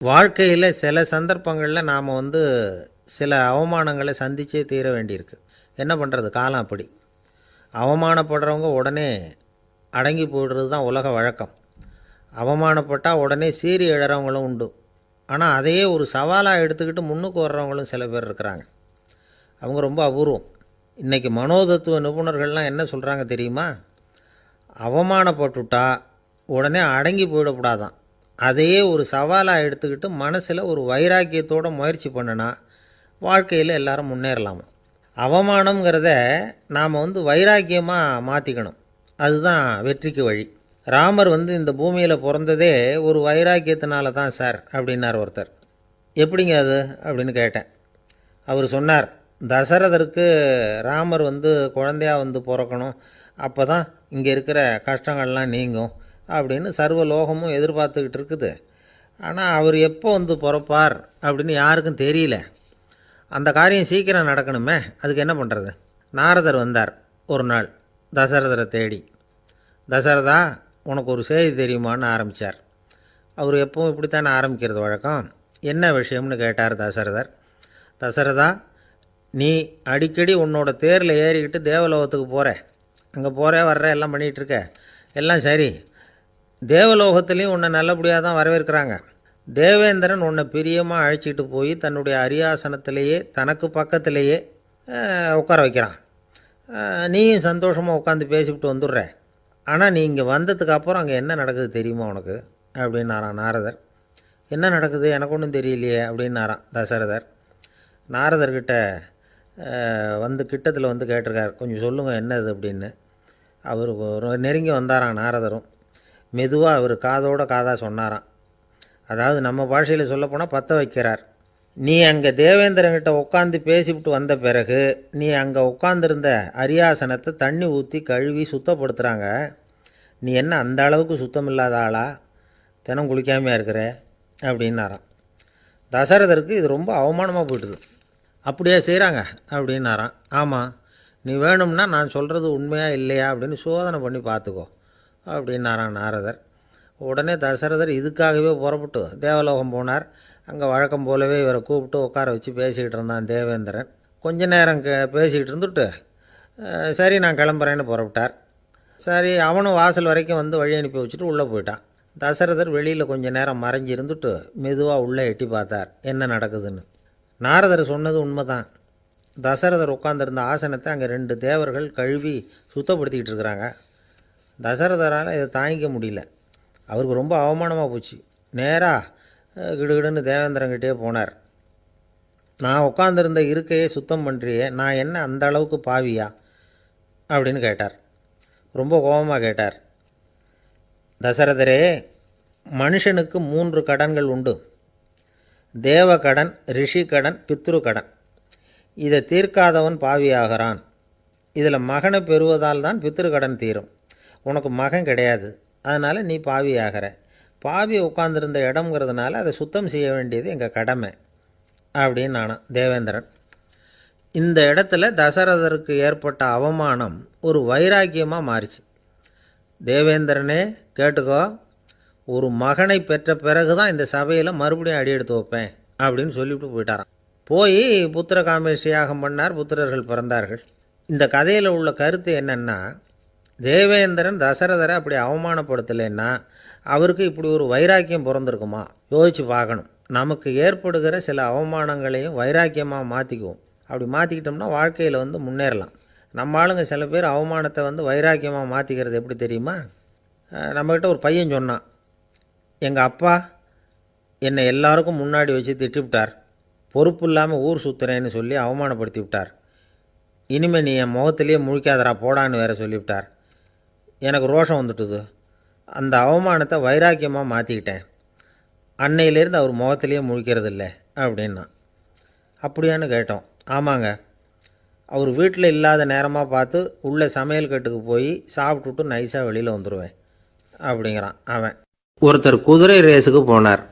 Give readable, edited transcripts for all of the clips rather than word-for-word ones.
வாழ்க்கையில் சில சந்தர்ப்பங்களில் நாம் சில அவமானங்களை சந்திச்சே தீர வேண்டியிருக்கு. என்ன பண்ணுறது, காலம் அப்படி. அவமானப்படுறவங்க உடனே அடங்கி போய்டுறது தான் உலக வழக்கம். அவமானப்பட்டால் உடனே சீறி எழறவங்களும் உண்டு. ஆனால் அதையே ஒரு சவாலாக எடுத்துக்கிட்டு முன்னுக்கு வர்றவங்களும் சில பேர் இருக்கிறாங்க. அவங்க ரொம்ப அபூர்வம். இன்றைக்கி மனோதத்துவ நிபுணர்கள்லாம் என்ன சொல்கிறாங்க தெரியுமா? அவமானப்பட்டுட்டா உடனே அடங்கி போயிடக்கூடாதான். அதையே ஒரு சவாலாக எடுத்துக்கிட்டு மனசில் ஒரு வைராக்கியத்தோடு முயற்சி பண்ணினா வாழ்க்கையில் எல்லாரும் முன்னேறலாமா. அவமானங்கிறத நாம் வைராக்கியமாக மாற்றிக்கணும். அதுதான் வெற்றிக்கு வழி. ராமர் இந்த பூமியில் பிறந்ததே ஒரு வைராக்கியத்தினால தான் சார் அப்படின்னார் ஒருத்தர். எப்படிங்க அது அப்படின்னு கேட்டேன். அவர் சொன்னார், தசரதருக்கு ராமர் குழந்தையாக பிறக்கணும், அப்போ தான் இங்கே இருக்கிற கஷ்டங்கள்லாம் நீங்கும் அப்படின்னு சர்வ லோகமும் எதிர்பார்த்துக்கிட்டு இருக்குது. ஆனால் அவர் எப்போ பிறப்பார் அப்படின்னு யாருக்கும் தெரியல. அந்த காரியம் சீக்கிரம் நடக்கணுமே, அதுக்கு என்ன பண்ணுறது? நாரதர் வந்தார் ஒரு நாள் தசரதரை தேடி. தசரதா, உனக்கு ஒரு செய்தி தெரியுமான்னு ஆரம்பித்தார். அவர் எப்பவும் இப்படித்தானே ஆரம்பிக்கிறது வழக்கம். என்ன விஷயம்னு கேட்டார் தசரதர். தசரதா, நீ அடிக்கடி உன்னோட தேரில் ஏறிக்கிட்டு தேவலோகத்துக்கு போகிற, அங்கே போகிற வர்ற எல்லாம் பண்ணிகிட்ருக்க, எல்லாம் சரி. தேவலோகத்துலேயும் உன்னை நல்லபடியாக தான் வரவேற்கிறாங்க. தேவேந்திரன் உன்னை பிரியமாக அழைச்சிட்டு போய் தன்னுடைய அரியாசனத்திலேயே தனக்கு பக்கத்திலேயே உட்கார வைக்கிறான். நீயும் சந்தோஷமாக உட்காந்து பேசிவிட்டு வந்துடுற. ஆனால் நீ இங்கே வந்ததுக்கு அப்புறம் அங்கே என்ன நடக்குது தெரியுமா உனக்கு அப்படின்னாரான் நாரதர். என்ன நடக்குது எனக்கு ஒன்றும் தெரியலையே அப்படின்னாரான் தசரதர். நாரதர்கிட்ட கிட்டத்தில் கேட்டிருக்கார், கொஞ்சம் சொல்லுங்கள் என்னது அப்படின்னு. அவர் நெருங்கி வந்தாரான் நாரதரும். மெதுவாக அவர் காதோட காதாக சொன்னாராம். அதாவது நம்ம பாஷையில் சொல்லப்போனால் பற்ற வைக்கிறார். நீ அங்கே தேவேந்திரங்கிட்ட உட்காந்து பேசிவிட்டு வந்த பிறகு நீ அங்கே உட்காந்துருந்த அரியாசனத்தை தண்ணி ஊற்றி கழுவி சுத்தப்படுத்துகிறாங்க. நீ என்ன அந்த அளவுக்கு சுத்தம் இல்லாத ஆளா? தினம் குளிக்காமையாக இருக்கிற அப்படின்னாராம். தசரதருக்கு இது ரொம்ப அவமானமாக போயிட்டுது. அப்படியே செய்கிறாங்க அப்படின்னாராம். ஆமாம், நீ வேணும்னா நான் சொல்கிறது உண்மையா இல்லையா அப்படின்னு சோதனை பண்ணி பார்த்துக்கோ அப்படின்னாரான் நாரதர். உடனே தசரதர் இதுக்காகவே புறப்பட்டு தேவலோகம் போனார். அங்கே வழக்கம் போலவே இவரை கூப்பிட்டு உட்கார வச்சு பேசிக்கிட்டு இருந்தான் தேவேந்திரன். கொஞ்ச நேரம் பேசிக்கிட்டு இருந்துட்டு சரி நான் கிளம்புறேன்னு புறப்பட்டார். சரி, அவனும் வாசல் வரைக்கும் வழி அனுப்பி வச்சுட்டு உள்ளே போயிட்டான். தசரதர் வெளியில் கொஞ்சம் நேரம் மறைஞ்சி இருந்துட்டு மெதுவாக உள்ளே எட்டி பார்த்தார் என்ன நடக்குதுன்னு. நாரதர் சொன்னது உண்மைதான். தசரதர் உட்காந்துருந்த ஆசனத்தை அங்கே 2 தேவர்கள் கழுவி சுத்தப்படுத்திக்கிட்டு இருக்கிறாங்க. தசரதரால் இதை தாங்கிக்க முடியல. அவருக்கு ரொம்ப அவமானமாக போச்சு. நேராக கிடுகிடுன்னு தேவேந்திரங்கிட்டே போனார். நான் உட்காந்துருந்த இருக்கையே சுத்தம் பண்ணுறியே, நான் என்ன அந்த அளவுக்கு பாவியா அப்படின்னு கேட்டார். ரொம்ப கோபமாக கேட்டார். தசரதரே, மனுஷனுக்கு 3 கடன்கள் உண்டு. தேவ கடன், ரிஷி கடன், பித்ரு கடன். இதை தீர்க்காதவன் பாவியாகிறான். இதில் மகனை பெறுவதால் தான் பித்ரு கடன் தீரும். உனக்கு மகன் கிடையாது, அதனால் நீ பாவியாகிற. பாவி உட்காந்துருந்த இடம்ங்கிறதுனால அதை சுத்தம் செய்ய வேண்டியது எங்கள் கடமை அப்படின்னு நானான் தேவேந்திரன். இந்த இடத்துல தசரதருக்கு ஏற்பட்ட அவமானம் ஒரு வைராக்கியமாக மாறிச்சு. தேவேந்திரனே கேட்டுக்கோ, ஒரு மகனை பெற்ற பிறகு தான் இந்த சபையில் மறுபடியும் அடி எடுத்து வைப்பேன் அப்படின்னு சொல்லிவிட்டு போயிட்டாரான். போய் புத்திர காமேஷ்டி யாகம் பண்ணார். புத்திரர்கள் பிறந்தார்கள். இந்த கதையில் உள்ள கருத்து என்னென்னா, தேவேந்திரன் தசரதரை அப்படி அவமானப்படுத்தலைன்னா அவருக்கு இப்படி ஒரு வைராக்கியம் பிறந்திருக்குமா? யோசித்து பார்க்கணும். நமக்கு ஏற்படுகிற சில அவமானங்களையும் வைராக்கியமாக மாற்றிக்குவோம். அப்படி மாற்றிக்கிட்டோம்னா வாழ்க்கையில் முன்னேறலாம். நம்ம ஆளுங்க சில பேர் அவமானத்தை வைராக்கியமாக மாற்றிக்கிறது எப்படி தெரியுமா? நம்மக்கிட்ட ஒரு பையன் சொன்னான், எங்கள் அப்பா என்னை எல்லாருக்கும் முன்னாடி வச்சு திட்டிவிட்டார், பொறுப்பு இல்லாமல் ஊர் சுற்றுறேன்னு சொல்லி அவமானப்படுத்தி விட்டார். இனிமேல் நீ என் முகத்திலேயே முழிக்காதரா போடான்னு வேற சொல்லிவிட்டார். எனக்கு ரோஷம் வந்துட்டுது. அந்த அவமானத்தை வைராக்கியமாக மாற்றிக்கிட்டேன். அன்னையிலேருந்து அவர் முகத்திலேயே முழிக்கிறது இல்லை அப்படின்னா. அப்படியான்னு கேட்டோம். ஆமாங்க, அவர் வீட்டில் இல்லாத நேரமாக பார்த்து உள்ள சமையல் கட்டுக்கு போய் சாப்பிட்டுட்டு நைஸாக வெளியில் வந்துடுவேன் அப்படிங்கிறான் அவன். ஒருத்தர் குதிரை ரேஸுக்கு போனார்,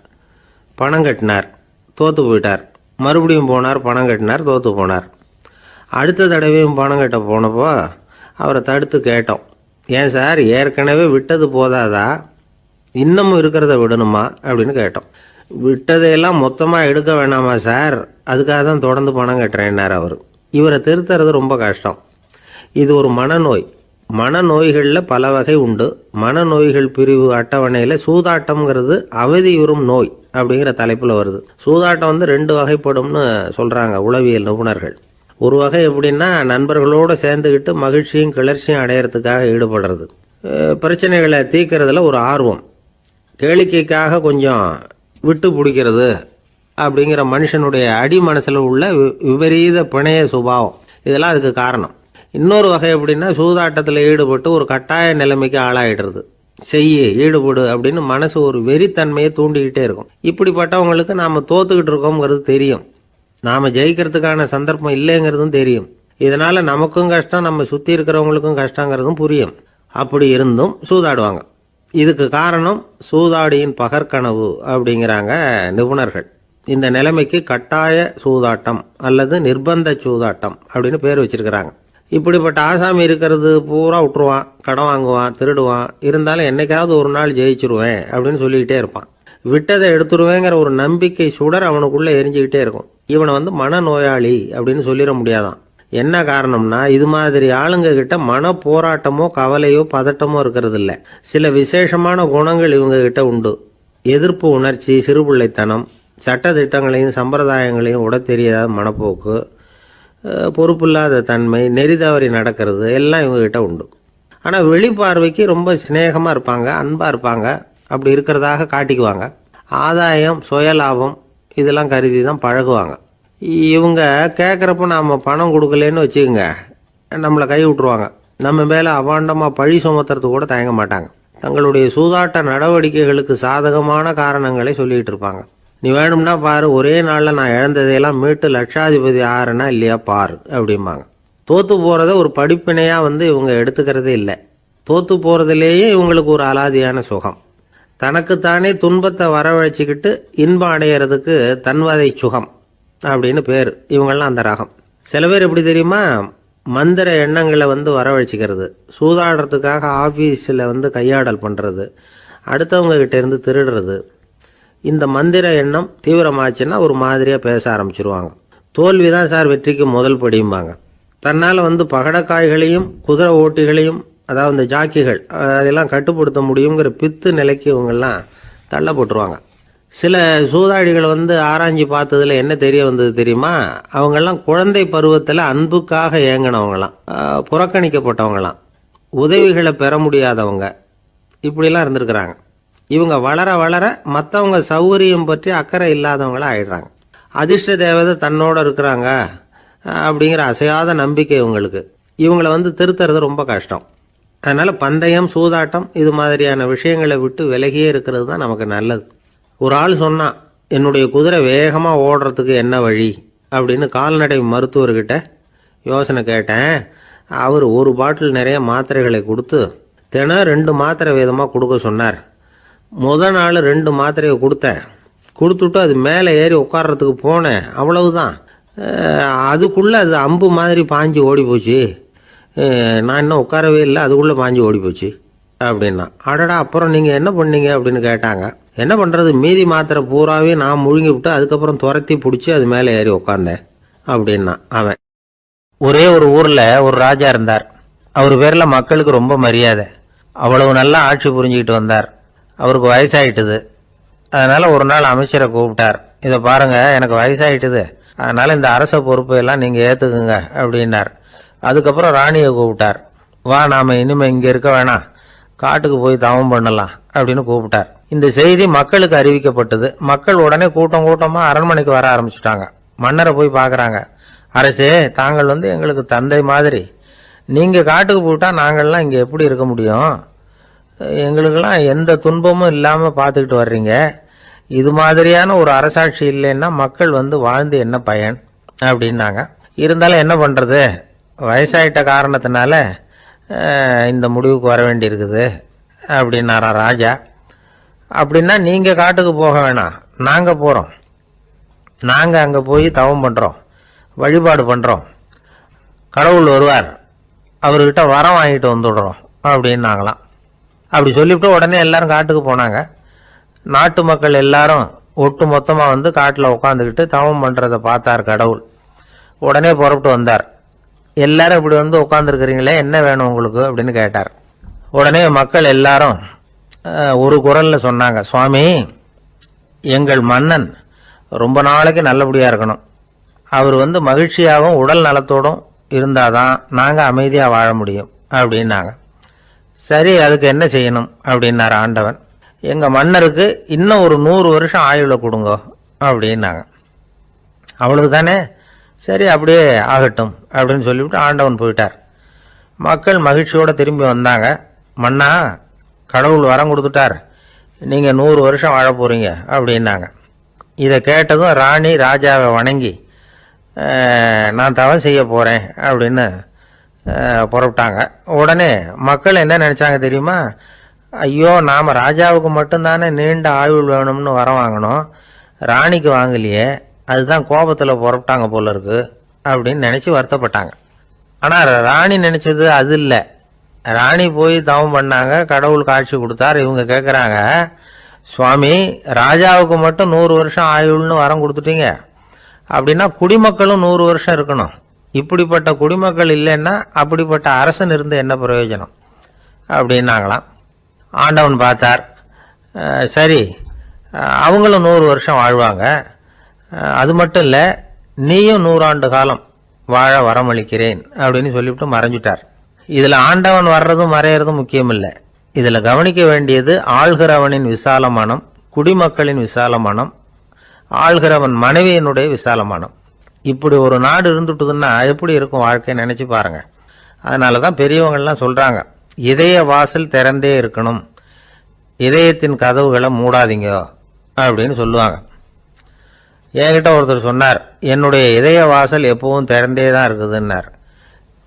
பணம் கட்டினார், தோற்று போயிட்டார். மறுபடியும் போனார், பணம் கட்டினார், தோற்று போனார். அடுத்த தடவையும் பணம் கட்ட போனப்போ அவரை தடுத்து கேட்டோம், ஏன் சார் ஏற்கனவே விட்டது போதாதா, இன்னமும் இருக்கிறத விடணுமா அப்படின்னு கேட்டோம். விட்டதையெல்லாம் மொத்தமாக எடுக்க வேணாமா சார், அதுக்காக தான் தொடர்ந்து பணம் கட்டுறேன்னார் அவர். இவரை திருத்துறது ரொம்ப கஷ்டம். இது ஒரு மனநோய். மனநோய்களில் பல வகை உண்டு. மனநோய்கள் பிரிவு அட்டவணையில் சூதாட்டம்ங்கிறது அவதியுறும் நோய் அப்படிங்கிற தலைப்பில் வருது. சூதாட்டம் 2 வகைப்படும்னு சொல்கிறாங்க உளவியல் நிபுணர்கள். ஒரு வகை எப்படின்னா, நண்பர்களோடு சேர்ந்துக்கிட்டு மகிழ்ச்சியும் கிளர்ச்சியும் அடையிறதுக்காக ஈடுபடுறது. பிரச்சனைகளை தீர்க்கறதுல ஒரு ஆர்வம், கேளிக்கைக்காக கொஞ்சம் விட்டு பிடிக்கிறது அப்படிங்கிற மனுஷனுடைய அடி மனசில் உள்ள விபரீத பிணைய சுபாவம், இதெல்லாம் அதுக்கு காரணம். இன்னொரு வகை எப்படின்னா, சூதாட்டத்தில் ஈடுபட்டு ஒரு கட்டாய நிலைமைக்கு ஆளாயிடுறது. ஈடுபடு அப்படின்னு மனசு ஒரு வெறித்தன்மையை தூண்டிக்கிட்டே இருக்கும். இப்படிப்பட்டவங்களுக்கு நாம் தோத்துக்கிட்டு இருக்கோங்கிறது தெரியும், நாம் ஜெயிக்கிறதுக்கான சந்தர்ப்பம் இல்லைங்கிறதும் தெரியும். இதனால் நமக்கும் கஷ்டம், நம்ம சுற்றி இருக்கிறவங்களுக்கும் கஷ்டங்கிறதும் புரியும். அப்படி இருந்தும் சூதாடுவாங்க. இதுக்கு காரணம் சூதாடியின் பகற்கனவு அப்படிங்கிறாங்க நிபுணர்கள். இந்த நிலைமைக்கு கட்டாய சூதாட்டம் அல்லது நிர்பந்த சூதாட்டம் அப்படின்னு பேர் வச்சிருக்கிறாங்க. இப்படிப்பட்ட ஆசாமி இருக்கிறது பூரா விட்டுருவான், கடன் வாங்குவான், திருடுவான். இருந்தாலும் என்னைக்காவது ஒரு நாள் ஜெயிச்சிருவேன் அப்படின்னு சொல்லிக்கிட்டே இருப்பான். விட்டதை எடுத்துருவேங்கிற ஒரு நம்பிக்கை சுடர் அவனுக்குள்ளே எரிஞ்சுக்கிட்டே இருக்கும். இவனை மனநோயாளி அப்படின்னு சொல்லிட முடியாதான். என்ன காரணம்னா, இது மாதிரி ஆளுங்க கிட்ட மன போராட்டமோ கவலையோ பதட்டமோ இருக்கிறது இல்லை. சில விசேஷமான குணங்கள் இவங்க கிட்ட உண்டு. எதிர்ப்பு உணர்ச்சி, சிறுபிள்ளைத்தனம், சட்ட திட்டங்களையும் சம்பிரதாயங்களையும் உட தெரியாத மனப்போக்கு, பொறுப்பில்லாத தன்மை, நெறி தவறி நடக்கிறது எல்லாம் இவங்ககிட்ட உண்டு. ஆனால் வெளிப்பார்வைக்கு ரொம்ப சிநேகமாக இருப்பாங்க, அன்பாக இருப்பாங்க. அப்படி இருக்கிறதாக காட்டிக்குவாங்க. ஆதாயம், சுயலாபம் இதெல்லாம் கருதி தான் பழகுவாங்க. இவங்க கேட்குறப்ப நாம் பணம் கொடுக்கலன்னு வச்சுக்கோங்க, நம்மளை கை விட்டுருவாங்க. நம்ம மேலே அபாண்டமாக பழி சுமத்துறது கூட தயங்க மாட்டாங்க. தங்களுடைய சூதாட்ட நடவடிக்கைகளுக்கு சாதகமான காரணங்களை சொல்லிகிட்டு இருப்பாங்க. நீ வேணும்னா பாரு, ஒரே நாளில் நான் இழந்ததையெல்லாம் மீட்டு லட்சாதிபதி ஆறேன்னா இல்லையா பாரு அப்படிம்பாங்க. தோற்று போகிறத ஒரு படிப்பினையாக இவங்க எடுத்துக்கிறதே இல்லை. தோற்று போகிறதுலேயே இவங்களுக்கு ஒரு அலாதியான சுகம். தனக்குத்தானே துன்பத்தை வரவழைச்சிக்கிட்டு இன்பம் அடையிறதுக்கு தன்வதை சுகம் அப்படின்னு பேர். இவங்கெல்லாம் அந்த ரகம். சில பேர் எப்படி தெரியுமா, மந்திர எண்ணங்களை வரவழைச்சிக்கிறது, சூதாடுறதுக்காக ஆஃபீஸில் கையாடல் பண்ணுறது, அடுத்தவங்க கிட்ட இருந்து திருடுறது. இந்த மந்திர எண்ணம் தீவிரமாச்சுன்னா ஒரு மாதிரியாக பேச ஆரம்பிச்சிருவாங்க. தோல்வி தான் சார் வெற்றிக்கு முதல் படியும்பாங்க. தன்னால் பகடக்காய்களையும் குதிரை ஓட்டிகளையும், அதாவது இந்த ஜாக்கிகள், அதெல்லாம் கட்டுப்படுத்த முடியுங்கிற பித்து நிலைக்கு இவங்கெல்லாம் தள்ளப்பட்டுருவாங்க. சில சூதாடிகள் ஆராய்ச்சி பார்த்ததுல என்ன தெரிய வந்தது தெரியுமா, அவங்கெல்லாம் குழந்தை பருவத்தில் அன்புக்காக ஏங்கினவங்களாம், புறக்கணிக்கப்பட்டவங்களாம், உதவிகளை பெற முடியாதவங்க, இப்படிலாம் இருந்திருக்கிறாங்க. இவங்க வளர வளர மற்றவங்க சௌகரியம் பற்றி அக்கறை இல்லாதவங்களாக ஆயிடுறாங்க. அதிர்ஷ்ட தேவதை தன்னோட இருக்கிறாங்க அப்படிங்கிற அசையாத நம்பிக்கை இவங்களுக்கு. இவங்களை திருத்துறது ரொம்ப கஷ்டம். அதனால் பந்தயம், சூதாட்டம் இது மாதிரியான விஷயங்களை விட்டு விலகியே இருக்கிறது தான் நமக்கு நல்லது. ஒரு ஆள் சொன்னான், என்னுடைய குதிரை வேகமாக ஓடுறதுக்கு என்ன வழி அப்படின்னு கால்நடை மருத்துவர்கிட்ட யோசனை கேட்டேன். அவர் ஒரு பாட்டில் நிறைய மாத்திரைகளை கொடுத்து தினம் 2 மாத்திரை விதமாக கொடுக்க சொன்னார். முதல் நாள் 2 மாத்திரையை கொடுத்துட்டு அது மேலே ஏறி உட்கார்றதுக்கு போனேன். அவ்வளவுதான். அதுக்குள்ளே அது அம்பு மாதிரி பாஞ்சு ஓடி போச்சு. நான் இன்னும் உட்காரவே இல்லை, அதுக்குள்ளே பாஞ்சு ஓடி போச்சு அப்படின்னா. அடடா, அப்புறம் நீங்கள் என்ன பண்ணீங்க அப்படின்னு கேட்டாங்க. என்ன பண்ணுறது, மீதி மாத்திரை பூராவே நான் முழுங்கி விட்டு அதுக்கப்புறம் துரத்தி பிடிச்சி அது மேலே ஏறி உட்காந்தேன் அப்படின்னா அவன். ஒரே ஒரு ஊரில் ஒரு ராஜா இருந்தார். அவர் பேரில் மக்களுக்கு ரொம்ப மரியாதை. அவ்வளவு நல்லா ஆட்சி புரிஞ்சுக்கிட்டு வந்தார். அவருக்கு வயசாயிட்டுது. அதனால் ஒரு நாள் அமைச்சரை கூப்பிட்டார். இதை பாருங்கள், எனக்கு வயசாயிட்டுது, அதனால் இந்த அரச பொறுப்பையெல்லாம் நீங்கள் ஏற்றுக்குங்க அப்படின்னார். அதுக்கப்புறம் ராணியை கூப்பிட்டார். வா, நாம் இனிமேல் இங்கே இருக்க வேணாம், காட்டுக்கு போய் தவம் பண்ணலாம் அப்படின்னு கூப்பிட்டார். இந்த செய்தி மக்களுக்கு அறிவிக்கப்பட்டது. மக்கள் உடனே கூட்டமாக அரண்மனைக்கு வர ஆரம்பிச்சுட்டாங்க. மன்னரை போய் பார்க்குறாங்க. அரசே, தாங்கள் எங்களுக்கு தந்தை மாதிரி. நீங்கள் காட்டுக்கு போயிட்டால் நாங்கள்லாம் இங்கே எப்படி இருக்க முடியும்? எங்களுக்கெல்லாம் எந்த துன்பமும் இல்லாமல் பார்த்துக்கிட்டு வர்றீங்க. இது மாதிரியான ஒரு அரசாட்சி இல்லைன்னா மக்கள் வாழ்ந்து என்ன பயன் அப்படின்னாங்க. இருந்தாலும் என்ன பண்ணுறது, வயசாயிட்ட காரணத்தினால இந்த முடிவுக்கு வர வேண்டியிருக்குது அப்படின்னாரா ராஜா. அப்படின்னா நீங்கள் காட்டுக்கு போக வேணாம், நாங்கள் போகிறோம். நாங்கள் அங்கே போய் தவம் பண்ணுறோம், வழிபாடு பண்ணுறோம். கடவுள் வருவார், அவர்கிட்ட வரம் வாங்கிட்டு வந்துடுறோம் அப்படின்னாங்களாம். அப்படி சொல்லிவிட்டு உடனே எல்லாரும் காட்டுக்கு போனாங்க. நாட்டு மக்கள் எல்லாரும் ஒட்டு மொத்தமா வந்து காட்டுல உட்காந்துக்கிட்டு தவம் பண்றதை பார்த்தார் கடவுள். உடனே புறப்பட்டு வந்தார். எல்லாரும் இப்படி வந்து உட்காந்துருக்கிறீங்களே, என்ன வேணும் உங்களுக்கு அப்படின்னு கேட்டார். உடனே மக்கள் எல்லாரும் ஒரு குரல்ல சொன்னாங்க, சுவாமி, எங்கள் மன்னன் ரொம்ப நாளைக்கு நல்லபடியா இருக்கணும். அவர் வந்து மகிழ்ச்சியாகவும் உடல் நலத்தோடும் இருந்தாதான் நாங்க அமைதியா வாழ முடியும் அப்படின்னாங்க. சரி, அதுக்கு என்ன செய்யணும் அப்படின்னாரு ஆண்டவன். எங்க மன்னருக்கு இன்னும் ஒரு 100 வருஷம் ஆயுள கொடுங்க அப்படின்னாங்க. அவ்வளவு தானே, சரி அப்படியே ஆகட்டும் அப்படின்னு சொல்லிவிட்டு ஆண்டவன் போயிட்டார். மக்கள் மகிழ்ச்சியோட திரும்பி வந்தாங்க. மன்னா, கடவுள் வரம் கொடுத்துட்டார், நீங்க 100 வருஷம் வாழ போறீங்க அப்படின்னாங்க. இதை கேட்டதும் ராணி ராஜாவை வணங்கி நான் தவம் செய்ய போறேன் அப்படின்னு புறப்பட்டாங்க. உடனே மக்கள் என்ன நினைச்சாங்க தெரியுமா? ஐயோ, நாம ராஜாவுக்கு மட்டும்தானே நீண்ட ஆயுள் வேணும்னு வரம் வாங்கணும், ராணிக்கு வாங்கலையே, அதுதான் கோபத்துல புறப்பட்டாங்க போல இருக்கு அப்படின்னு நினைச்சு வருத்தப்பட்டாங்க. ஆனா ராணி நினைச்சது அது இல்லை. ராணி போய் தவம் பண்ணாங்க, கடவுள் காட்சி கொடுத்தார். இவங்க கேட்குறாங்க, சுவாமி, ராஜாவுக்கு மட்டும் 100 வருஷம் ஆயுள்னு வரம் கொடுத்துட்டீங்க, அப்படின்னா குடிமக்களும் 100 வருஷம் இருக்கணும். இப்படிப்பட்ட குடிமக்கள் இல்லைன்னா அப்படிப்பட்ட அரசன் இருந்து என்ன பிரயோஜனம் அப்படின்னாங்களாம். ஆண்டவன் பார்த்தார், சரி அவங்களும் 100 வருஷம் வாழ்வாங்க, அது மட்டும் இல்லை, நீயும் 100 ஆண்டு காலம் வாழ வரமளிக்கிறேன் அப்படின்னு சொல்லிவிட்டு மறைஞ்சிட்டார். இதுல ஆண்டவன் வர்றதும் மறையறதும் முக்கியம் இல்லை. இதுல கவனிக்க வேண்டியது ஆள்கிறவனின் விசால மனம், குடிமக்களின் விசால மனம், ஆள்கிறவன் மனைவியினுடைய விசால மனம். இப்படி ஒரு நாடு இருந்துட்டுதுன்னா எப்படி இருக்கும் வாழ்க்கை நினைச்சு பாருங்க. அதனாலதான் பெரியவங்கள்லாம் சொல்றாங்க, இதய வாசல் திறந்தே இருக்கணும், இதயத்தின் கதவுகளை மூடாதீங்க அப்படின்னு சொல்லுவாங்க. என்கிட்ட ஒருத்தர் சொன்னார், என்னுடைய இதய வாசல் எப்பவும் திறந்தே தான் இருக்குதுன்னார்.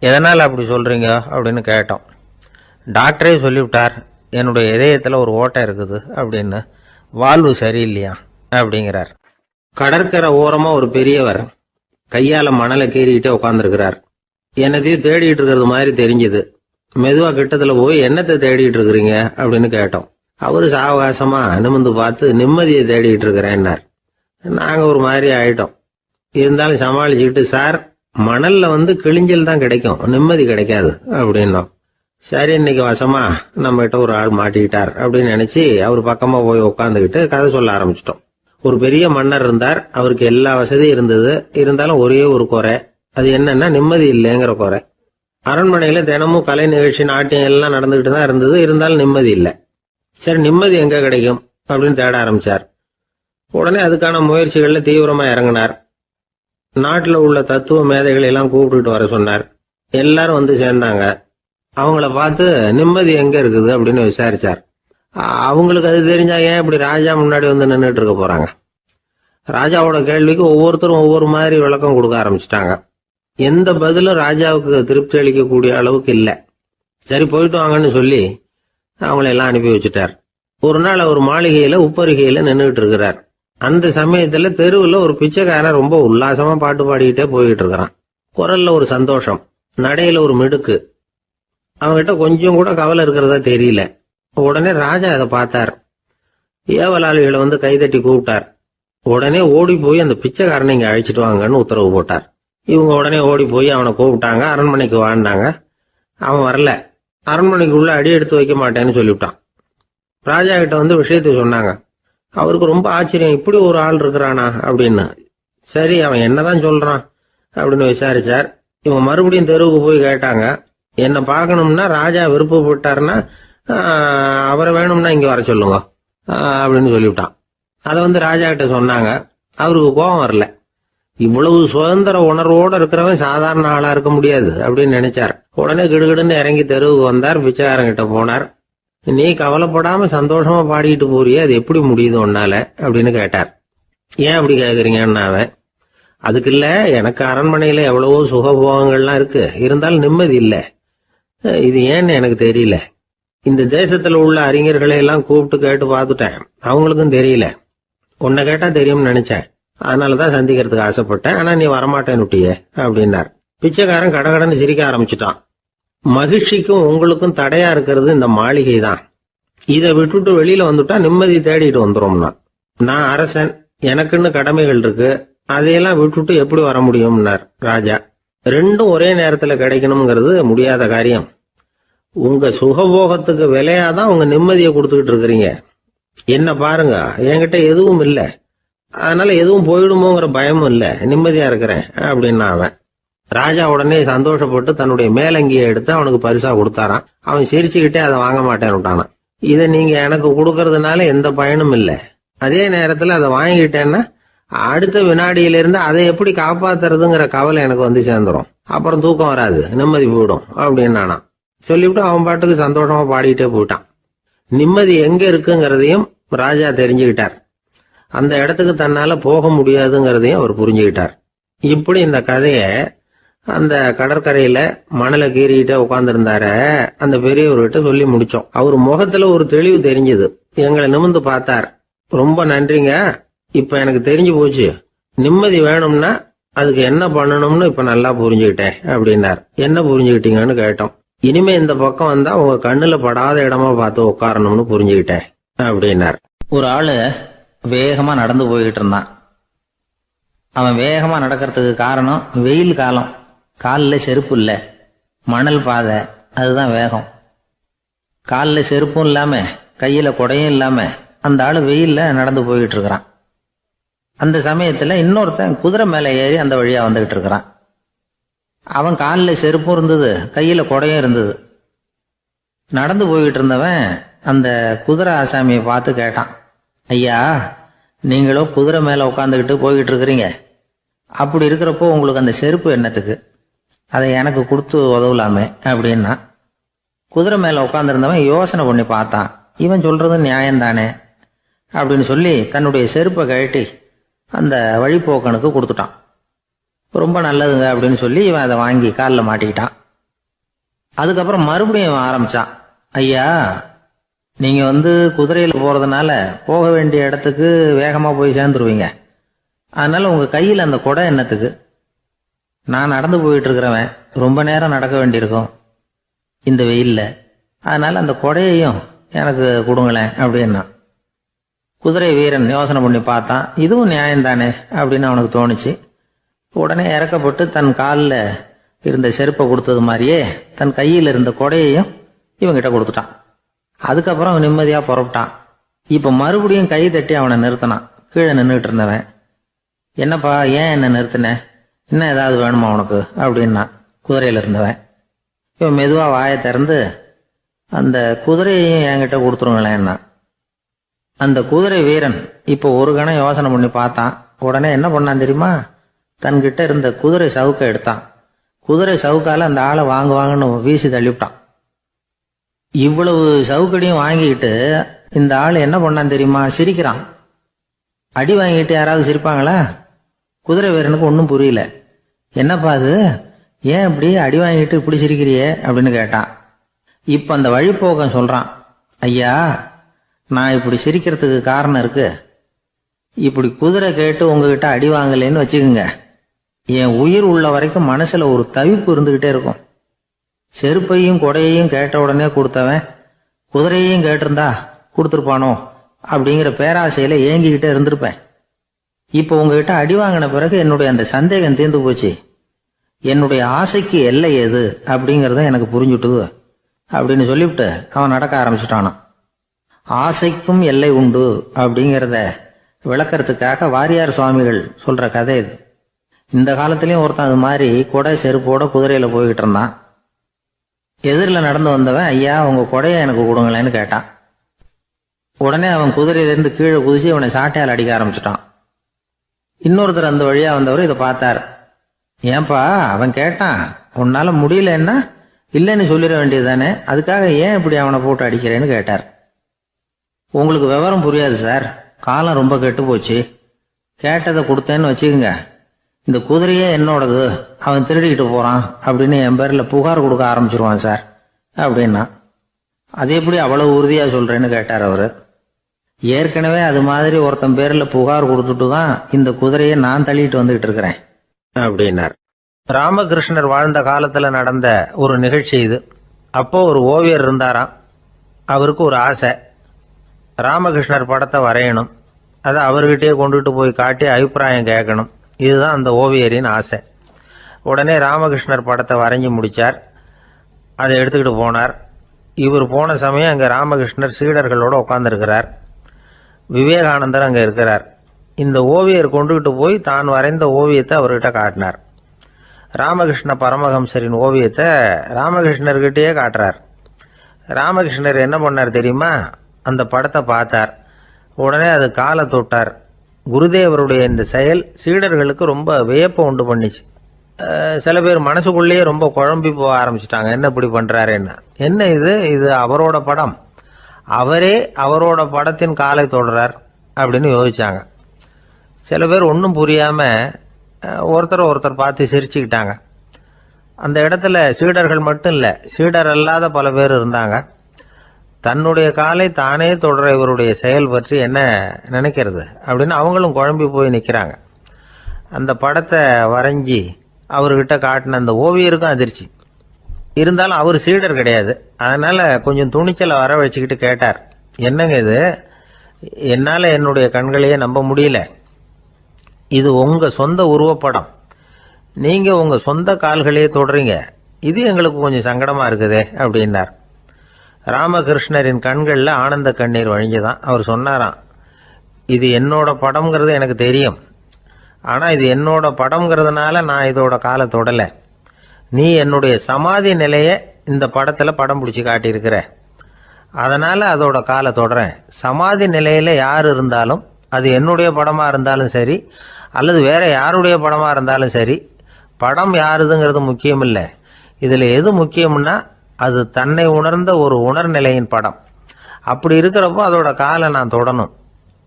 எதனால் அப்படி சொல்றீங்க அப்படின்னு கேட்டோம். டாக்டரே சொல்லிவிட்டார், என்னுடைய இதயத்தில் ஒரு ஓட்டை இருக்குது அப்படின்னு, வால்வு சரியில்லையா அப்படிங்கிறார். கடற்கரை ஓரமா ஒரு பெரியவர் கையால மணலை கீறிக்கிட்டே உட்காந்துருக்கிறார். என்னத்தையும் தேடிட்டு இருக்கிறது மாதிரி தெரிஞ்சது. மெதுவா கிட்டத்துல போய் என்னத்தை தேடிட்டு இருக்கிறீங்க அப்படின்னு கேட்டோம். அவரு சாவகாசமா நிமிந்து பார்த்து நிம்மதியை தேடிட்டு இருக்கிறேன்னார். நாங்க ஒரு மாதிரி ஆயிட்டோம். இருந்தாலும் சமாளிச்சுக்கிட்டு, சார், மணல்ல வந்து கிழிஞ்சல் தான் கிடைக்கும், நிம்மதி கிடைக்காது அப்படின்னோம். சரி, இன்னைக்கு வசமா நம்ம கிட்ட ஒரு ஆள் மாட்டிக்கிட்டார் அப்படின்னு நினைச்சு அவர் பக்கமா போய் உட்காந்துக்கிட்டு கதை சொல்ல ஆரம்பிச்சிட்டோம். ஒரு பெரிய மன்னர் இருந்தார். அவருக்கு எல்லா வசதியும் இருந்தது. இருந்தாலும் ஒரே ஒரு குறை. அது என்னன்னா நிம்மதி இல்லைங்கிற குறை. அரண்மனையில தினமும் கலை நிகழ்ச்சி, நாட்டியம் எல்லாம் நடந்துகிட்டு தான் இருந்தது. இருந்தாலும் நிம்மதி இல்லை. சரி, நிம்மதி எங்க கிடைக்கும் அப்படின்னு தேட ஆரம்பிச்சார். உடனே அதுக்கான முயற்சிகள்ல தீவிரமா இறங்கினார். நாட்டுல உள்ள தத்துவ மேதைகளை எல்லாம் கூப்பிட்டுட்டு வர சொன்னார். எல்லாரும் வந்து சேர்ந்தாங்க. அவங்கள பார்த்து நிம்மதி எங்க இருக்குது அப்படின்னு விசாரிச்சார். அவங்களுக்கு அது தெரிஞ்சா ஏன் இப்படி ராஜா முன்னாடி வந்து நின்றுட்டு இருக்க போறாங்க? ராஜாவோட கேள்விக்கு ஒவ்வொருத்தரும் ஒவ்வொரு மாதிரி விளக்கம் கொடுக்க ஆரம்பிச்சிட்டாங்க. எந்த பதிலும் ராஜாவுக்கு திருப்தி அளிக்கக்கூடிய அளவுக்கு இல்லை. சரி, போயிட்டு வாங்கன்னு சொல்லி அவங்கள எல்லாம் அனுப்பி வச்சுட்டார். ஒரு நாள் அவர் மாளிகையில உப்பருகையில நின்றுட்டு இருக்கிறார். அந்த சமயத்துல தெருவுல ஒரு பிச்சைக்காரன் ரொம்ப உல்லாசமா பாட்டு பாடிக்கிட்டே போய்கிட்டு இருக்கிறான். குரல்ல ஒரு சந்தோஷம், நடையில ஒரு மிடுக்கு. அவன்கிட்ட கொஞ்சம் கூட கவலை இருக்கிறதா தெரியல. உடனே ராஜா அதை பார்த்தார். ஏவலாளிகளை வந்து கைதட்டி கூப்பிட்டார். உடனே ஓடி போய் அந்த பிச்சைக்காரனை இங்க அழைச்சிட்டு வாங்கன்னு உத்தரவு போட்டார். இவங்க உடனே ஓடி போய் அவனை கூப்பிட்டாங்க. அரண்மனைக்கு வாழ்ந்தாங்க. அவன் வரல. அரண்மனைக்குள்ள அடி எடுத்து வைக்க மாட்டேன்னு சொல்லிவிட்டான். ராஜா கிட்ட வந்து விஷயத்தை சொன்னாங்க. அவருக்கு ரொம்ப ஆச்சரியம், இப்படி ஒரு ஆள் இருக்கிறானா அப்படின்னு. சரி, அவன் என்னதான் சொல்றான் அப்படின்னு விசாரிச்சார். இவங்க மறுபடியும் தெருவுக்கு போய் கேட்டாங்க. என்ன பார்க்கணும்னா ராஜா விருப்பப்பட்டாருன்னா அவரை வேணும்னா இங்க வர சொல்லுங்க அப்படின்னு சொல்லிவிட்டான். அதை வந்து ராஜா கிட்ட சொன்னாங்க. அவருக்கு கோபம் வரல. இவ்வளவு சுதந்திர உணர்வோடு இருக்கிறவன் சாதாரண ஆளா இருக்க முடியாது அப்படின்னு நினைச்சார். உடனே கிடுகிடுன்னு இறங்கி தெருவுக்கு வந்தார். பிச்சைக்காரங்கிட்ட போனார். நீ கவலைப்படாம சந்தோஷமா பாடிக்கிட்டு போறியே, அது எப்படி முடியுது உன்னால அப்படின்னு கேட்டார். ஏன் அப்படி கேக்குறீங்கன்னா, அவன் அதுக்கு இல்ல, எனக்கு அரண்மனையில எவ்வளவோ சுகபோகங்கள்லாம் இருக்கு, இருந்தாலும் நிம்மதி இல்லை. இது ஏன்னு எனக்கு தெரியல. இந்த தேசத்துல உள்ள அறிஞர்களை எல்லாம் கூப்பிட்டு கேட்டு பார்த்துட்டேன், அவங்களுக்கும் தெரியல. உன்னை கேட்டா தெரியும்னு நினைச்சேன், அதனாலதான் சந்திக்கிறதுக்கு ஆசைப்பட்டேன். ஆனா நீ வரமாட்டேன்னுட்டியே அப்படின்னார். பிச்சைக்காரன் கடகடன்னு சிரிக்க ஆரம்பிச்சுட்டான். மகிழ்ச்சிக்கும் உங்களுக்கும் தடையா இருக்கிறது இந்த மாளிகை தான். இதை விட்டுட்டு வெளியில வந்துட்டா நிம்மதி தேடிட்டு வந்துடும்னா. நான் அரசன், எனக்குன்னு கடமைகள் இருக்கு, அதையெல்லாம் விட்டுட்டு எப்படி வர முடியும்னார் ராஜா. ரெண்டும் ஒரே நேரத்துல கிடைக்கணுங்கிறது முடியாத காரியம். உங்க சுகபோகத்துக்கு விலையாதான் உங்க நிம்மதியை கொடுத்துக்கிட்டு இருக்கிறீங்க. என்ன பாருங்க, என்கிட்ட எதுவும் இல்லை, அதனால எதுவும் போயிடுமோங்கிற பயமும் இல்லை, நிம்மதியா இருக்கிறேன் அப்படின்னா அவன். ராஜா உடனே சந்தோஷப்பட்டு தன்னுடைய மேலங்கியை எடுத்து அவனுக்கு பரிசா கொடுத்தாரான். அவன் சிரிச்சுக்கிட்டே அதை வாங்க மாட்டேன்னு விட்டானான். இதை நீங்க எனக்கு கொடுக்கறதுனால எந்த பயனும் இல்லை, அதே நேரத்துல அதை வாங்கிட்டேன்னா அடுத்த வினாடியிலிருந்து அதை எப்படி காப்பாத்துறதுங்கிற கவலை எனக்கு வந்து சேர்ந்துரும், அப்புறம் தூக்கம் வராது, நிம்மதி போயிடும் அப்படின்னு சொல்லிவிட்டு அவன் பாட்டுக்கு சந்தோஷமா பாடிட்டே போயிட்டான். நிம்மதி எங்க இருக்குங்கிறதையும் ராஜா தெரிஞ்சுக்கிட்டார். அந்த இடத்துக்கு தன்னால போக முடியாதுங்கிறதையும் அவர் புரிஞ்சுக்கிட்டார். இப்படி இந்த கதைய அந்த கடற்கரையில மணலை கீறிக்கிட்டே உட்கார்ந்துருந்தார அந்த பெரியவர்கிட்ட சொல்லி முடிச்சோம். அவர் முகத்துல ஒரு தெளிவு தெரிஞ்சது. எங்களை நிமிர்ந்து பார்த்தார். ரொம்ப நன்றிங்க, இப்ப எனக்கு தெரிஞ்சு போச்சு, நிம்மதி வேணும்னா அதுக்கு என்ன பண்ணணும்னு இப்ப நல்லா புரிஞ்சுக்கிட்டேன் அப்படின்னார். என்ன புரிஞ்சுக்கிட்டீங்கன்னு கேட்டோம். இனிமே இந்த பக்கம் வந்தா உங்க கண்ணுல படாத இடமா பார்த்து உட்காரணும்னு புரிஞ்சுக்கிட்டேன் அப்படின்னார். ஒரு ஆளு வேகமா நடந்து போய்கிட்டு இருந்தான். அவன் வேகமா நடக்கிறதுக்கு காரணம் வெயில் காலம், காலில் செருப்பு இல்லை, மணல் பாதை, அதுதான் வேகம். காலில் செருப்பும் இல்லாம கையில குடையும் இல்லாம அந்த ஆளு வெயில்ல நடந்து போய்கிட்டு இருக்கிறான். அந்த சமயத்துல இன்னொருத்தன் குதிரை மேல ஏறி அந்த வழியா வந்துகிட்டு இருக்கிறான். அவன் காலில் செருப்பும் இருந்தது, கையில குடையும் இருந்தது. நடந்து போய்கிட்டு இருந்தவன் அந்த குதிரை ஆசாமியை பார்த்து கேட்டான், ஐயா, நீங்களும் குதிரை மேல உட்காந்துக்கிட்டு போய்கிட்டு இருக்கிறீங்க, அப்படி இருக்கிறப்போ உங்களுக்கு அந்த செருப்பு என்னத்துக்கு, அதை எனக்கு கொடுத்து உதவலாமே அப்படின்னா. குதிரை மேல உட்காந்துருந்தவன் யோசனை பண்ணி பார்த்தான். இவன் சொல்றது நியாயம்தானே அப்படின்னு சொல்லி தன்னுடைய செருப்பை கழட்டி அந்த வழிப்போக்கனுக்கு கொடுத்துட்டான். ரொம்ப நல்லதுங்க அப்படின்னு சொல்லி இவன் அதை வாங்கி காலில் மாட்டிக்கிட்டான். அதுக்கப்புறம் மறுபடியும் இவன் ஆரம்பிச்சான், ஐயா, நீங்க குதிரையில போறதுனால போக வேண்டிய இடத்துக்கு வேகமா போய் சேர்ந்துருவீங்க, அதனால உங்க கையில் அந்த குடை என்னத்துக்கு, நான் நடந்து போயிட்டு இருக்கிறவன் ரொம்ப நேரம் நடக்க வேண்டியிருக்கும் இந்த வெயில்ல, அதனால அந்த குடையையும் எனக்கு கொடுங்களேன் அப்படின்னா. குதிரை வீரன் யோசனை பண்ணி பார்த்தான். இதுவும் நியாயம்தானே அப்படின்னு அவனுக்கு தோணுச்சு. உடனே இறக்கப்பட்டு தன் காலில் இருந்த செருப்பை கொடுத்தது மாதிரியே தன் கையில் இருந்த கொடையையும் இவங்கிட்ட கொடுத்துட்டான். அதுக்கப்புறம் அவன் நிம்மதியா புறப்பட்டான். இப்ப மறுபடியும் கை தட்டி அவனை நிறுத்தினான். கீழே நின்றுட்டு இருந்தவன், என்னப்பா ஏன் என்ன நிறுத்தின, இன்னும் ஏதாவது வேணுமா உனக்கு அப்படின்னா குதிரையில இருந்தவன். இவன் மெதுவா வாயை திறந்து அந்த குதிரையையும் என்கிட்ட கொடுத்துருங்களேன்னா. அந்த குதிரை வீரன் இப்போ ஒரு கணம் யோசனை பண்ணி பார்த்தான். உடனே என்ன பண்ணான் தெரியுமா, தன்கிட்ட இருந்த குதிரை சவுக்கை எடுத்தான். குதிரை சவுக்கால அந்த ஆளை வாங்குவாங்கன்னு வீசி தள்ளிவிட்டான். இவ்வளவு சவுக்கடியும் வாங்கிக்கிட்டு இந்த ஆள் என்ன பண்ணான் தெரியுமா, சிரிக்கிறான். அடி வாங்கிட்டு யாராவது சிரிப்பாங்களா? குதிரை வீரனுக்கு ஒன்றும் புரியல. என்னப்பா அது, ஏன் இப்படி அடி வாங்கிட்டு இப்படி சிரிக்கிறியே அப்படின்னு கேட்டான். இப்ப அந்த வழிப்போக்கன் சொல்றான், ஐயா, நான் இப்படி சிரிக்கிறதுக்கு காரணம் இருக்கு. இப்படி குதிரை கேட்டு உங்ககிட்ட அடி வாங்கலேன்னு வச்சுக்கோங்க, என் உயிர் உள்ள வரைக்கும் மனசுல ஒரு தவிப்பு இருந்துகிட்டே இருக்கும். செருப்பையும் கொடையையும் கேட்ட உடனே கொடுத்தவன் குதிரையையும் கேட்டிருந்தா கொடுத்துருப்பானோ அப்படிங்கிற பேராசையில ஏங்கிக்கிட்டே இருந்திருப்பேன். இப்போ உங்ககிட்ட அடி வாங்கின பிறகு என்னுடைய அந்த சந்தேகம் தீர்ந்து போச்சு. என்னுடைய ஆசைக்கு எல்லை எது அப்படிங்கறத எனக்கு புரிஞ்சுட்டுது அப்படின்னு சொல்லிவிட்டு அவன் நடக்க ஆரம்பிச்சுட்டானான். ஆசைக்கும் எல்லை உண்டு அப்படிங்கிறத விளக்கறதுக்காக வாரியார் சுவாமிகள் சொல்ற கதை இது. இந்த காலத்திலயும் ஒருத்தன் அது மாதிரி கொடை செருப்போட குதிரையில போய்கிட்டு இருந்தான். எதிரில் நடந்து வந்தவன், ஐயா, உங்க கொடையை எனக்கு கொடுங்களேன்னு கேட்டான். உடனே அவன் குதிரையிலிருந்து கீழே குதிச்சு அவனை சாட்டையால் அடிக்க ஆரம்பிச்சுட்டான். இன்னொருத்தர் அந்த வழியா வந்தவர் இதை பார்த்தார். ஏன்பா, அவன் கேட்டான், உன்னால முடியலன்னா இல்லைன்னு சொல்லிட வேண்டியது தானே, அதுக்காக ஏன் இப்படி அவனை போட்டு அடிக்கிறேன்னு கேட்டார். உங்களுக்கு விவரம் புரியாது சார், காலம் ரொம்ப கெட்டு போச்சு. கேட்டதை கொடுத்தேன்னு வச்சுக்கோங்க, இந்த குதிரையே என்னோடது, அவன் திருடிக்கிட்டு போறான் அப்படின்னு என் பேர்ல புகார் கொடுக்க ஆரம்பிச்சிருவான் சார் அப்படின்னா. அது எப்படி அவ்வளவு உறுதியா சொல்றேன்னு கேட்டார் அவரு. ஏற்கனவே அது மாதிரி ஒருத்தன் பேர்ல புகார் கொடுத்துட்டு தான் இந்த குதிரையை நான் தள்ளிட்டு வந்துகிட்டு இருக்கிறேன் அப்படின்னார். ராமகிருஷ்ணர் வாழ்ந்த காலத்துல நடந்த ஒரு நிகழ்ச்சி இது. அப்போ ஒரு ஓவியர் இருந்தாராம். அவருக்கு ஒரு ஆசை, ராமகிருஷ்ணர் படத்தை வரையணும். அதை அவர்கிட்டயே கொண்டுட்டு போய் காட்டி அபிப்பிராயம் கேட்கணும். இதுதான் அந்த ஓவியரின் ஆசை. உடனே ராமகிருஷ்ணர் படத்தை வரைஞ்சி முடித்தார். அதை எடுத்துக்கிட்டு போனார். இவர் போன சமயம் அங்கே ராமகிருஷ்ணர் சீடர்களோடு உட்காந்துருக்கிறார். விவேகானந்தர் அங்கே இருக்கிறார். இந்த ஓவியர் கொண்டுகிட்டு போய் தான் வரைந்த ஓவியத்தை அவர்கிட்ட காட்டினார். ராமகிருஷ்ண பரமஹம்சரின் ஓவியத்தை ராமகிருஷ்ணர்கிட்டயே காட்டுறார். ராமகிருஷ்ணர் என்ன பண்ணார் தெரியுமா? அந்த படத்தை பார்த்தார். உடனே அது காலை தொட்டார். குருதேவருடைய இந்த செயல் சீடர்களுக்கு ரொம்ப வியப்பை உண்டு பண்ணிச்சு. சில பேர் மனசுக்குள்ளேயே ரொம்ப குழம்பி போக ஆரம்பிச்சிட்டாங்க. என்ன இப்படி பண்ணுறாருன்னு. என்ன இது அவரோட படம், அவரே அவரோட படத்தின் காலை தொடுறார் அப்படின்னு யோசிச்சாங்க. சில பேர் ஒன்றும் புரியாமல் ஒருத்தர் பார்த்து சிரிச்சுக்கிட்டாங்க. அந்த இடத்துல சீடர்கள் மட்டும் இல்லை, சீடர் அல்லாத பல பேர் இருந்தாங்க. தன்னுடைய காலை தானே தொடர இவருடைய செயல் பற்றி என்ன நினைக்கிறது அப்படின்னு அவங்களும் குழம்பி போய் நிற்கிறாங்க. அந்த படத்தை வரைஞ்சி அவர்கிட்ட காட்டின அந்த ஓவியருக்கும் அதிர்ச்சி. இருந்தாலும் அவர் சீடர் கிடையாது. அதனால் கொஞ்சம் துணிச்சலை வரவழைச்சிக்கிட்டு கேட்டார், என்னங்க இது? என்னால் என்னுடைய கண்களையே நம்ப முடியல. இது உங்கள் சொந்த உருவப்படம். நீங்கள் உங்கள் சொந்த கால்களையே தொடுறீங்க. இது எங்களுக்கு கொஞ்சம் சங்கடமாக இருக்குதே அப்படின்னார். ராமகிருஷ்ணரின் கண்களில் ஆனந்த கண்ணீர் வழிஞ்சுதான். அவர் சொன்னாராம், இது என்னோட படம்ங்கிறது எனக்கு தெரியும். ஆனால் இது என்னோட படம்ங்கிறதுனால நான் இதோட காலை தொடலை. நீ என்னுடைய சமாதி நிலையை இந்த படத்தில் படம் பிடிச்சி காட்டியிருக்கிற, அதனால் அதோட காலை தொடறேன். சமாதி நிலையில் யார் இருந்தாலும், அது என்னுடைய படமாக இருந்தாலும் சரி அல்லது வேற யாருடைய படமாக இருந்தாலும் சரி, படம் யாருதுங்கிறது முக்கியம் இல்லை. இதில் எது முக்கியம்னா அது தன்னை உணர்ந்த ஒரு உணர்நிலையின் படம். அப்படி இருக்கிறப்போ அதோட காலை நான் தொடணும்.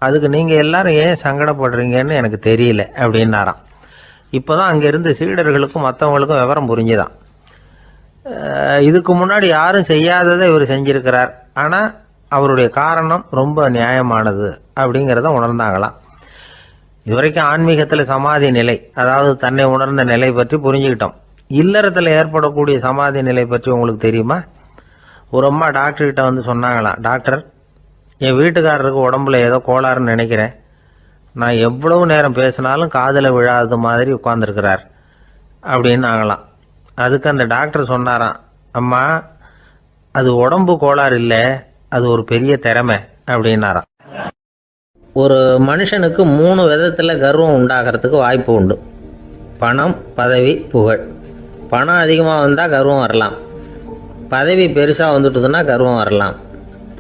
அதுக்கு நீங்கள் எல்லாரும் ஏன் சங்கடப்படுறீங்கன்னு எனக்கு தெரியல அப்படின்னாராம். இப்போ தான் அங்கே இருந்த சீடர்களுக்கும் மற்றவங்களுக்கும் விவரம் புரிஞ்சுதான். இதுக்கு முன்னாடி யாரும் செய்யாததை இவர் செஞ்சிருக்கிறார். ஆனால் அவருடைய காரணம் ரொம்ப நியாயமானது அப்படிங்கிறத உணர்ந்தாங்களாம். இதுவரைக்கும் ஆன்மீகத்தில் சமாதி நிலை, அதாவது தன்னை உணர்ந்த நிலை பற்றி புரிஞ்சுக்கிட்டோம். இல்லறத்தில் ஏற்படக்கூடிய சமாதி நிலை பற்றி உங்களுக்கு தெரியுமா? ஒரு அம்மா டாக்டர்கிட்ட வந்து சொன்னாங்களாம், டாக்டர், என் வீட்டுக்காரருக்கு உடம்புல ஏதோ கோளாறுன்னு நினைக்கிறேன். நான் எவ்வளவு நேரம் பேசினாலும் காதில் விழாதது மாதிரி உட்கார்ந்துருக்கிறார் அப்படின்னாங்களாம். அதுக்கு அந்த டாக்டர் சொன்னாராம், அம்மா, அது உடம்பு கோளாறு இல்லை, அது ஒரு பெரிய திறமை அப்படின்னாராம். ஒரு மனுஷனுக்கு 3 விதத்தில் கர்வம் உண்டாகிறதுக்கு வாய்ப்பு உண்டு. பணம், பதவி, புகழ். பணம் அதிகமாக வந்தால் கர்வம் வரலாம். பதவி பெருசாக வந்துட்டுதுன்னா கர்வம் வரலாம்.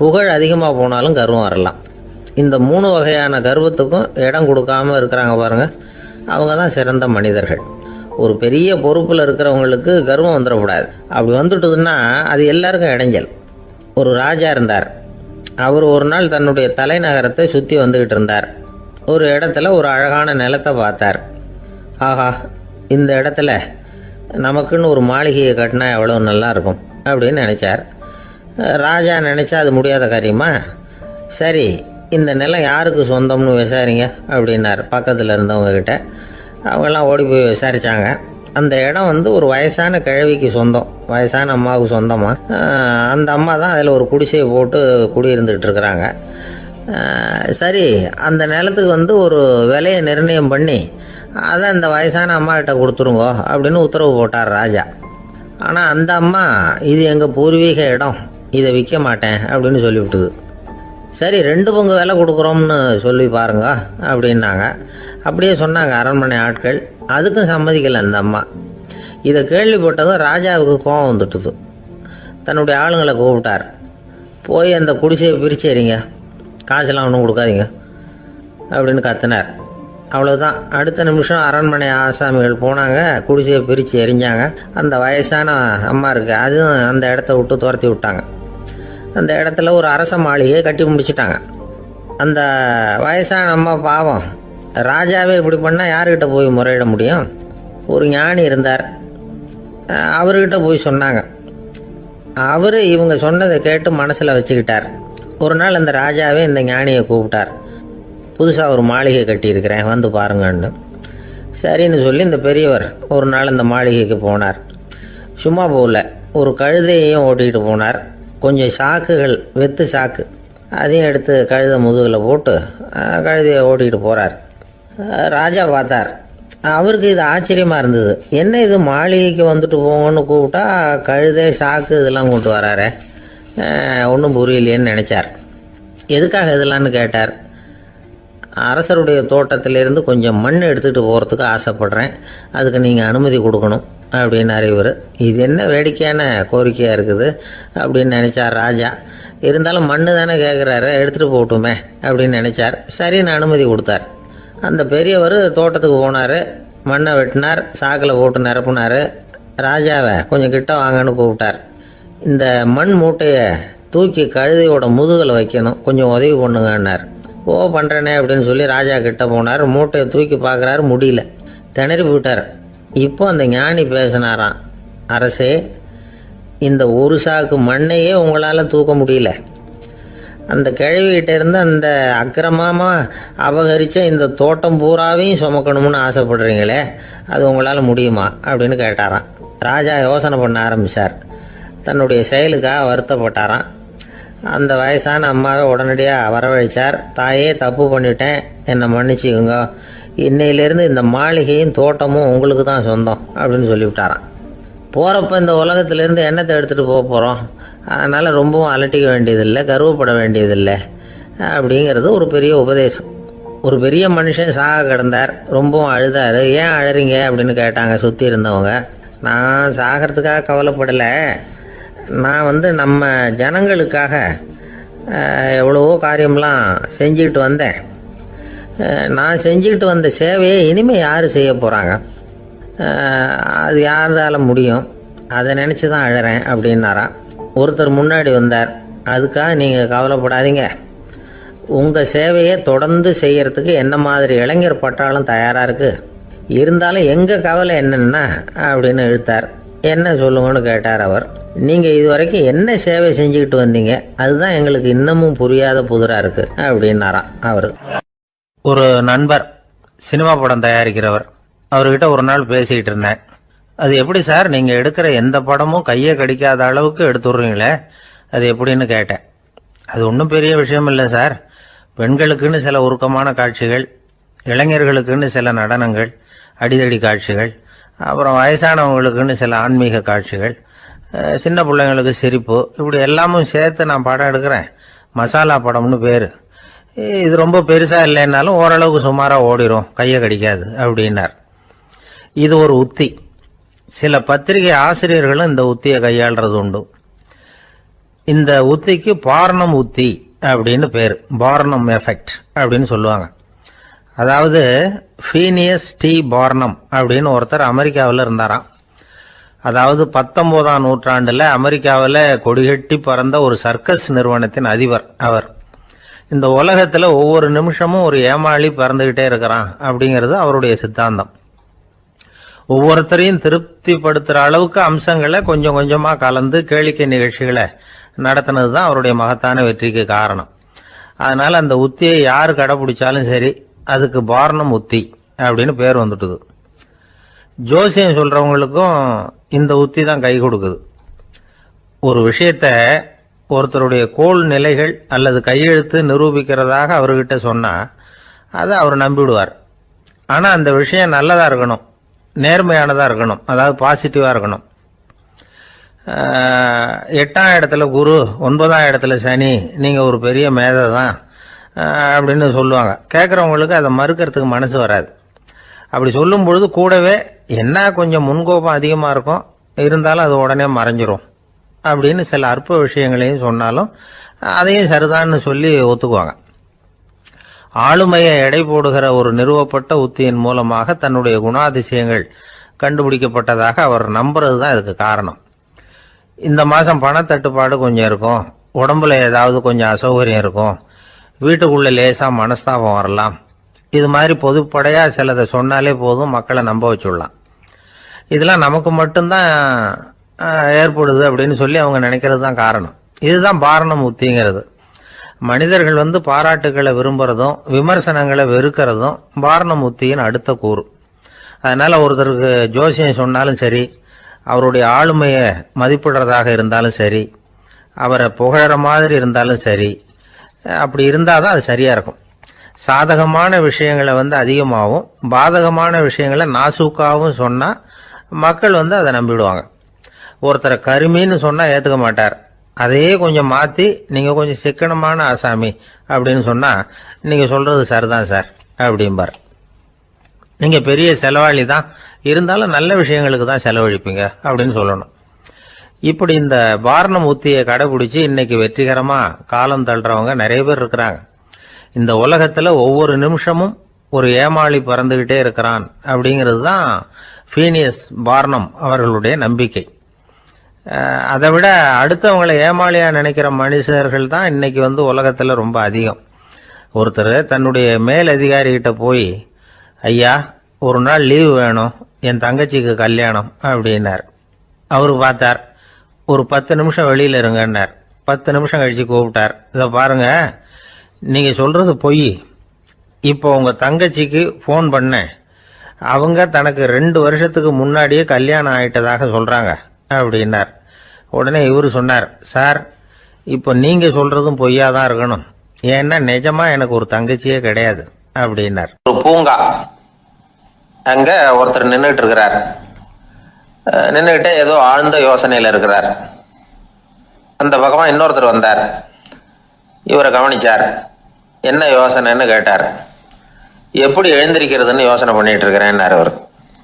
புகழ் அதிகமாக போனாலும் கர்வம் வரலாம். இந்த 3 வகையான கர்வத்துக்கும் இடம் கொடுக்காமல் இருக்கிறாங்க பாருங்கள், அவங்க தான் சிறந்த மனிதர்கள். ஒரு பெரிய பொறுப்பில் இருக்கிறவங்களுக்கு கர்வம் வந்துடக்கூடாது. அப்படி வந்துட்டுதுன்னா அது எல்லாருக்கும் இடைஞ்சல். ஒரு ராஜா இருந்தார். அவர் ஒரு நாள் தன்னுடைய தலைநகரத்தை சுற்றி வந்துக்கிட்டு இருந்தார். ஒரு இடத்துல ஒரு அழகான நிலத்தை பார்த்தார். ஆஹா, இந்த இடத்துல நமக்குன்னு ஒரு மாளிகையை கட்டினா எவ்வளோ நல்லா இருக்கும் அப்படின்னு நினச்சார். ராஜா நினச்சா அது முடியாத காரியமா? சரி, இந்த நிலம் யாருக்கு சொந்தம்னு விசாரிங்க அப்படின்னார் பக்கத்தில் இருந்தவங்கக்கிட்ட. அவங்கெல்லாம் ஓடி போய் விசாரித்தாங்க. அந்த இடம் வந்து ஒரு வயசான கிழவிக்கு சொந்தம், வயசான அம்மாவுக்கு சொந்தமாக. அந்த அம்மா தான் அதில் ஒரு குடிசையை போட்டு குடியிருந்துக்கிட்டு இருக்கிறாங்க. சரி, அந்த நிலத்துக்கு வந்து ஒரு விலையை நிர்ணயம் பண்ணி அதை அந்த வயசான அம்மா கிட்ட கொடுத்துருங்க அப்படின்னு உத்தரவு போட்டார் ராஜா. ஆனால் அந்த அம்மா, இது எங்கள் பூர்வீக இடம், இதை விற்க மாட்டேன் அப்படின்னு சொல்லிவிட்டுது. சரி, 2 பங்கு விலை கொடுக்குறோம்னு சொல்லி பாருங்க அப்படின்னாங்க. அப்படியே சொன்னாங்க அரண்மனை ஆட்கள். அதுக்கும் சம்மதிக்கலை அந்த அம்மா. இதை கேள்விப்பட்டதும் ராஜாவுக்கு கோபம் வந்துட்டுது. தன்னுடைய ஆளுங்களை கூப்பிட்டார். போய் அந்த குடிசையை பிரித்து எறிங்க, காசெல்லாம் ஒன்றும் கொடுக்காதீங்க அப்படின்னு கத்தினார். அவ்வளோதான். அடுத்த நிமிஷம் அரண்மனை ஆசாமிகள் போனாங்க, குடிசையை பிரித்து எரிஞ்சாங்க. அந்த வயசான அம்மா இருக்கு, அதுவும் அந்த இடத்த விட்டு துரத்தி விட்டாங்க. அந்த இடத்துல ஒரு அரச மாளிகையை கட்டி முடிச்சிட்டாங்க. அந்த வயசான அம்மா பாவம், ராஜாவே இப்படி பண்ணால் யாருக்கிட்ட போய் முறையிட முடியும்? ஒரு ஞானி இருந்தார், அவர்கிட்ட போய் சொன்னாங்க. அவர் இவங்க சொன்னதை கேட்டு மனசில் வச்சுக்கிட்டார். ஒரு நாள் அந்த ராஜாவே இந்த ஞானியை கூப்பிட்டார். புதுசாக ஒரு மாளிகை கட்டியிருக்கிறேன், வந்து பாருங்கன்னு. சரின்னு சொல்லி இந்த பெரியவர் ஒரு நாள் இந்த மாளிகைக்கு போனார். சும்மா போகல, ஒரு கழுதையையும் ஓட்டிகிட்டு போனார். கொஞ்சம் சாக்குகள், வெத்து சாக்கு, அதையும் எடுத்து கழுதை முதுகில் போட்டு கழுதையை ஓட்டிகிட்டு போகிறார். ராஜா பார்த்தார். அவருக்கு இது ஆச்சரியமாக இருந்தது. என்ன இது மாளிகைக்கு வந்துட்டு போங்கன்னு கூப்பிட்டா கழுதை சாக்கு இதெல்லாம் கொண்டு வராரு, ஒன்றும் புரியலையேன்னு நினச்சார். எதுக்காக இதெல்லாம்னு கேட்டார். அரசருடைய தோட்டத்திலேருந்து கொஞ்சம் மண் எடுத்துகிட்டு போகிறதுக்கு ஆசைப்பட்றேன், அதுக்கு நீங்கள் அனுமதி கொடுக்கணும் அப்படின்னாரு இவர். இது என்ன வேடிக்கையான கோரிக்கையாக இருக்குது அப்படின்னு நினச்சார் ராஜா. இருந்தாலும் மண்ணு தானே கேட்குறாரு, எடுத்துகிட்டு போகட்டுமே அப்படின்னு நினச்சார். சரின்னு அனுமதி கொடுத்தார். அந்த பெரியவர் தோட்டத்துக்கு போனார், மண்ணை வெட்டினார், சாக்கில் போட்டு நிரப்புனார். ராஜாவை கொஞ்சம் கிட்ட வாங்கன்னு கூப்பிட்டார். இந்த மண் மூட்டையை தூக்கி கழுதையோட முதுகில் வைக்கணும், கொஞ்சம் உதவி பண்ணுங்கன்னார். ஓ பண்ணுறேனே அப்படின்னு சொல்லி ராஜா கிட்ட போனார். மூட்டையை தூக்கி பார்க்குறாரு, முடியல, திணறி போயிட்டார். இப்போ அந்த ஞானி பேசினாராம். அரசே, இந்த ஒரு சாக்கு மண்ணையே உங்களால் தூக்க முடியல, அந்த கிழவிகிட்ட இருந்து அந்த அக்கிரமமாக அபகரித்த இந்த தோட்டம் பூராவையும் சுமக்கணும்னு ஆசைப்படுறீங்களே, அது உங்களால் முடியுமா அப்படின்னு கேட்டாராம். ராஜா யோசனை பண்ண ஆரம்பித்தார். தன்னுடைய செயலுக்காக வருத்தப்பட்டாராம். அந்த வயசான அம்மாவை உடனடியாக வரவழைச்சார். தாயே, தப்பு பண்ணிட்டேன், என்னை மன்னிச்சுக்குங்க, இன்னையிலேருந்து இந்த மாளிகையும் தோட்டமும் உங்களுக்கு தான் சொந்தம் அப்படின்னு சொல்லிவிட்டாராம். போகிறப்ப இந்த உலகத்திலேருந்து எண்ணத்தை எடுத்துகிட்டு போக போகிறோம், அதனால் ரொம்பவும் அலட்டிக்க வேண்டியதில்லை, கர்வப்பட வேண்டியதில்லை அப்படிங்கிறது ஒரு பெரிய உபதேசம். ஒரு பெரிய மனுஷன் சாக கிடந்தார், ரொம்பவும் அழுதார். ஏன் அழறீங்க அப்படின்னு கேட்டாங்க சுற்றி இருந்தவங்க. நான் சாகிறதுக்காக கவலைப்படலை, நான் நம்ம ஜனங்களுக்காக எவ்வளவோ காரியம்லாம் செஞ்சுக்கிட்டு வந்தேன். நான் செஞ்சுக்கிட்டு வந்த சேவையை இனிமேல் யார் செய்ய போகிறாங்க, அது யாரால முடியும், அதை நினச்சி தான் அழறேன் அப்படின்னாராம். ஒருத்தர் முன்னாடி வந்தார். அதுக்காக நீங்கள் கவலைப்படாதீங்க, உங்கள் சேவையை தொடர்ந்து செய்யறதுக்கு என்ன மாதிரி இளைஞர் பட்டாலும் தயாராக இருக்குது, இருந்தாலும் எங்கள் கவலை என்னன்னா அப்படின்னு இழுத்தார். என்ன சொல்லுங்கன்னு கேட்டார் அவர். நீங்கள் இது வரைக்கும் என்ன சேவை செஞ்சுக்கிட்டு வந்தீங்க, அதுதான் எங்களுக்கு இன்னமும் புரியாத புதிராக இருக்குது அப்படின்னாராம் அவர். ஒரு நண்பர் சினிமா படம் தயாரிக்கிறவர், அவர்கிட்ட ஒரு நாள் பேசிக்கிட்டு இருந்தேன். அது எப்படி சார், நீங்கள் எடுக்கிற எந்த படமும் கையை கடிக்காத அளவுக்கு எடுத்துடுறீங்களே, அது எப்படின்னு கேட்டேன். அது ஒன்றும் பெரிய விஷயம் இல்லை சார், பெண்களுக்குன்னு சில உருக்கமான காட்சிகள், இளைஞர்களுக்குன்னு சில நடனங்கள், அடிதடி காட்சிகள், அப்புறம் வயசானவங்களுக்குன்னு சில ஆன்மீக காட்சிகள், சின்ன பிள்ளைங்களுக்கு சிரிப்பு, இப்படி எல்லாமும் சேர்த்து நான் படம் எடுக்கிறேன். மசாலா படம்னு பேர். இது ரொம்ப பெருசாக இல்லைன்னாலும் ஓரளவுக்கு சுமாராக ஓடிடும், கையை கடிக்காது அப்படின்னார். இது ஒரு உத்தி. சில பத்திரிகை ஆசிரியர்களும் இந்த உத்தியை கையாளுறது உண்டு. இந்த உத்திக்கு பார்னம் உத்தி அப்படின்னு பேர், பார்னம் எஃபெக்ட் அப்படின்னு சொல்லுவாங்க. அதாவது ஃபீனியஸ் டி பார்னம் அப்படின்னு ஒருத்தர் அமெரிக்காவில் இருந்தாராம். அதாவது 19ஆம் நூற்றாண்டில் அமெரிக்காவில் கொடிகட்டி பறந்த ஒரு சர்க்கஸ் நிறுவனத்தின் அதிபர் அவர். இந்த உலகத்தில் ஒவ்வொரு நிமிஷமும் ஒரு ஏமாளி பறந்துகிட்டே இருக்கிறான் அப்படிங்கிறது அவருடைய சித்தாந்தம். ஒவ்வொருத்தரையும் திருப்திப்படுத்துகிற அளவுக்கு அம்சங்களை கொஞ்சம் கொஞ்சமாக கலந்து கேளிக்கை நிகழ்ச்சிகளை நடத்தினது தான் அவருடைய மகத்தான வெற்றிக்கு காரணம். அதனால் அந்த உத்தியை யார் கடைப்பிடிச்சாலும் சரி, அதுக்கு பார்னம் உத்தி அப்படின்னு பேர் வந்துட்டுது. ஜோசியம் சொல்கிறவங்களுக்கும் இந்த உத்தி தான் கை கொடுக்குது. ஒரு விஷயத்த ஒருத்தருடைய கோள் நிலைகள் அல்லது கையெழுத்து நிரூபிக்கிறதாக அவர்கிட்ட சொன்னால் அதை அவர் நம்பிவிடுவார். ஆனால் அந்த விஷயம் நல்லதாக இருக்கணும், நேர்மையானதாக இருக்கணும், அதாவது பாசிட்டிவாக இருக்கணும். 8ஆம் இடத்துல குரு, 9ஆம் இடத்துல சனி, நீங்கள் ஒரு பெரிய மேதை தான் அப்படின்னு சொல்லுவாங்க. கேட்குறவங்களுக்கு அதை மறுக்கிறதுக்கு மனசு வராது. அப்படி சொல்லும் பொழுது கூடவே என்ன கொஞ்சம் முன்கோபம் அதிகமாக இருக்கும், இருந்தாலும் அது உடனே மறைஞ்சிரும் அப்படின்னு சில அற்ப விஷயங்களையும் சொன்னாலும் அதையும் சரிதான்னு சொல்லி ஒத்துக்குவாங்க. ஆளுமையை எடை போடுகிற ஒரு நிறுவப்பட்ட உத்தியின் மூலமாக தன்னுடைய குணாதிசயங்கள் கண்டுபிடிக்கப்பட்டதாக அவர் நம்புறது தான் இதுக்கு காரணம். இந்த மாதம் பணத்தட்டுப்பாடு கொஞ்சம் இருக்கும், உடம்புல ஏதாவது கொஞ்சம் அசௌகரியம் இருக்கும், வீட்டுக்குள்ளே லேசாக மனஸ்தாபம் வரலாம், இது மாதிரி பொதுப்படையாக சிலதை சொன்னாலே போதும், மக்களை நம்ப வச்சுடலாம். இதெல்லாம் நமக்கு மட்டும்தான் ஏற்படுது அப்படின்னு சொல்லி அவங்க நினைக்கிறது தான் காரணம். இதுதான் பார்னம் உத்திங்கிறது. மனிதர்கள் பாராட்டுகளை விரும்புறதும் விமர்சனங்களை வெறுக்கிறதும் பார்னம் உத்தியின் அடுத்த கூறு. அதனால் ஒருத்தருக்கு ஜோசியம் சொன்னாலும் சரி, அவருடைய ஆளுமையை மதிப்பிடுறதாக இருந்தாலும் சரி, அவரை புகழற மாதிரி இருந்தாலும் சரி, அப்படி இருந்தால் தான் அது சரியாக இருக்கும். சாதகமான விஷயங்களை அதிகமாகவும் பாதகமான விஷயங்களை நாசூக்காகவும் சொன்னால் மக்கள் அதை நம்பிடுவாங்க. ஒருத்தரை கருமின்னு சொன்னால் ஏற்றுக்க மாட்டார். அதையே கொஞ்சம் மாற்றி நீங்கள் கொஞ்சம் சிக்கனமான ஆசாமி அப்படின்னு சொன்னால் நீங்கள் சொல்கிறது சரிதான் சார் அப்படிம்பார். நீங்கள் பெரிய செலவாளி தான், இருந்தாலும் நல்ல விஷயங்களுக்கு தான் செலவழிப்பீங்க அப்படின்னு சொல்லணும். இப்படி இந்த வாரணம் உத்தியை கடைபிடிச்சி இன்னைக்கு வெற்றிகரமாக காலம் தள்ளுறவங்க நிறைய பேர் இருக்கிறாங்க. இந்த உலகத்தில் ஒவ்வொரு நிமிஷமும் ஒரு ஏமாளி பறந்துக்கிட்டே இருக்கிறான் அப்படிங்கிறது தான் ஃபீனியஸ் பார்னம் அவர்களுடைய நம்பிக்கை. அதை விட அடுத்தவங்களை ஏமாளியாக நினைக்கிற மனுஷர்கள் தான் இன்னைக்கு உலகத்தில் ரொம்ப அதிகம். ஒருத்தர் தன்னுடைய மேல் அதிகாரிகிட்ட போய், ஐயா ஒரு நாள் லீவு வேணும், என் தங்கச்சிக்கு கல்யாணம் அப்படின்னார். அவரு பார்த்தார், ஒரு 10 நிமிஷம் வெளியில் இருங்கன்னார். 10 நிமிஷம் கழிச்சு கூப்பிட்டார், இதை பாருங்க நீங்கள் சொல்கிறது பொய், இப்போ உங்கள் தங்கச்சிக்கு ஃபோன் பண்ணேன், அவங்க தனக்கு 2 வருஷத்துக்கு முன்னாடியே கல்யாணம் ஆயிட்டதாக சொல்கிறாங்க அப்படின்னார். உடனே இவர் சொன்னார், சார் இப்போ நீங்கள் சொல்கிறதும் பொய்யா தான் இருக்கணும், ஏன்னா நிஜமாக எனக்கு ஒரு தங்கச்சியே கிடையாது அப்படின்னார். ஒரு பூங்கா, அங்க ஒருத்தர் நின்றுட்டு இருக்கிறார். நின்றுகிட்டே ஏதோ ஆழ்ந்த யோசனையில இருக்கிறார். அந்த பக்கமா இன்னொருத்தர் வந்தார். இவரை கவனிச்சார். என்ன யோசனைன்னு கேட்டார். எப்படி எழுந்திருக்கிறதுன்னு யோசனை பண்ணிட்டு இருக்கிறேன்னாரு அவர்.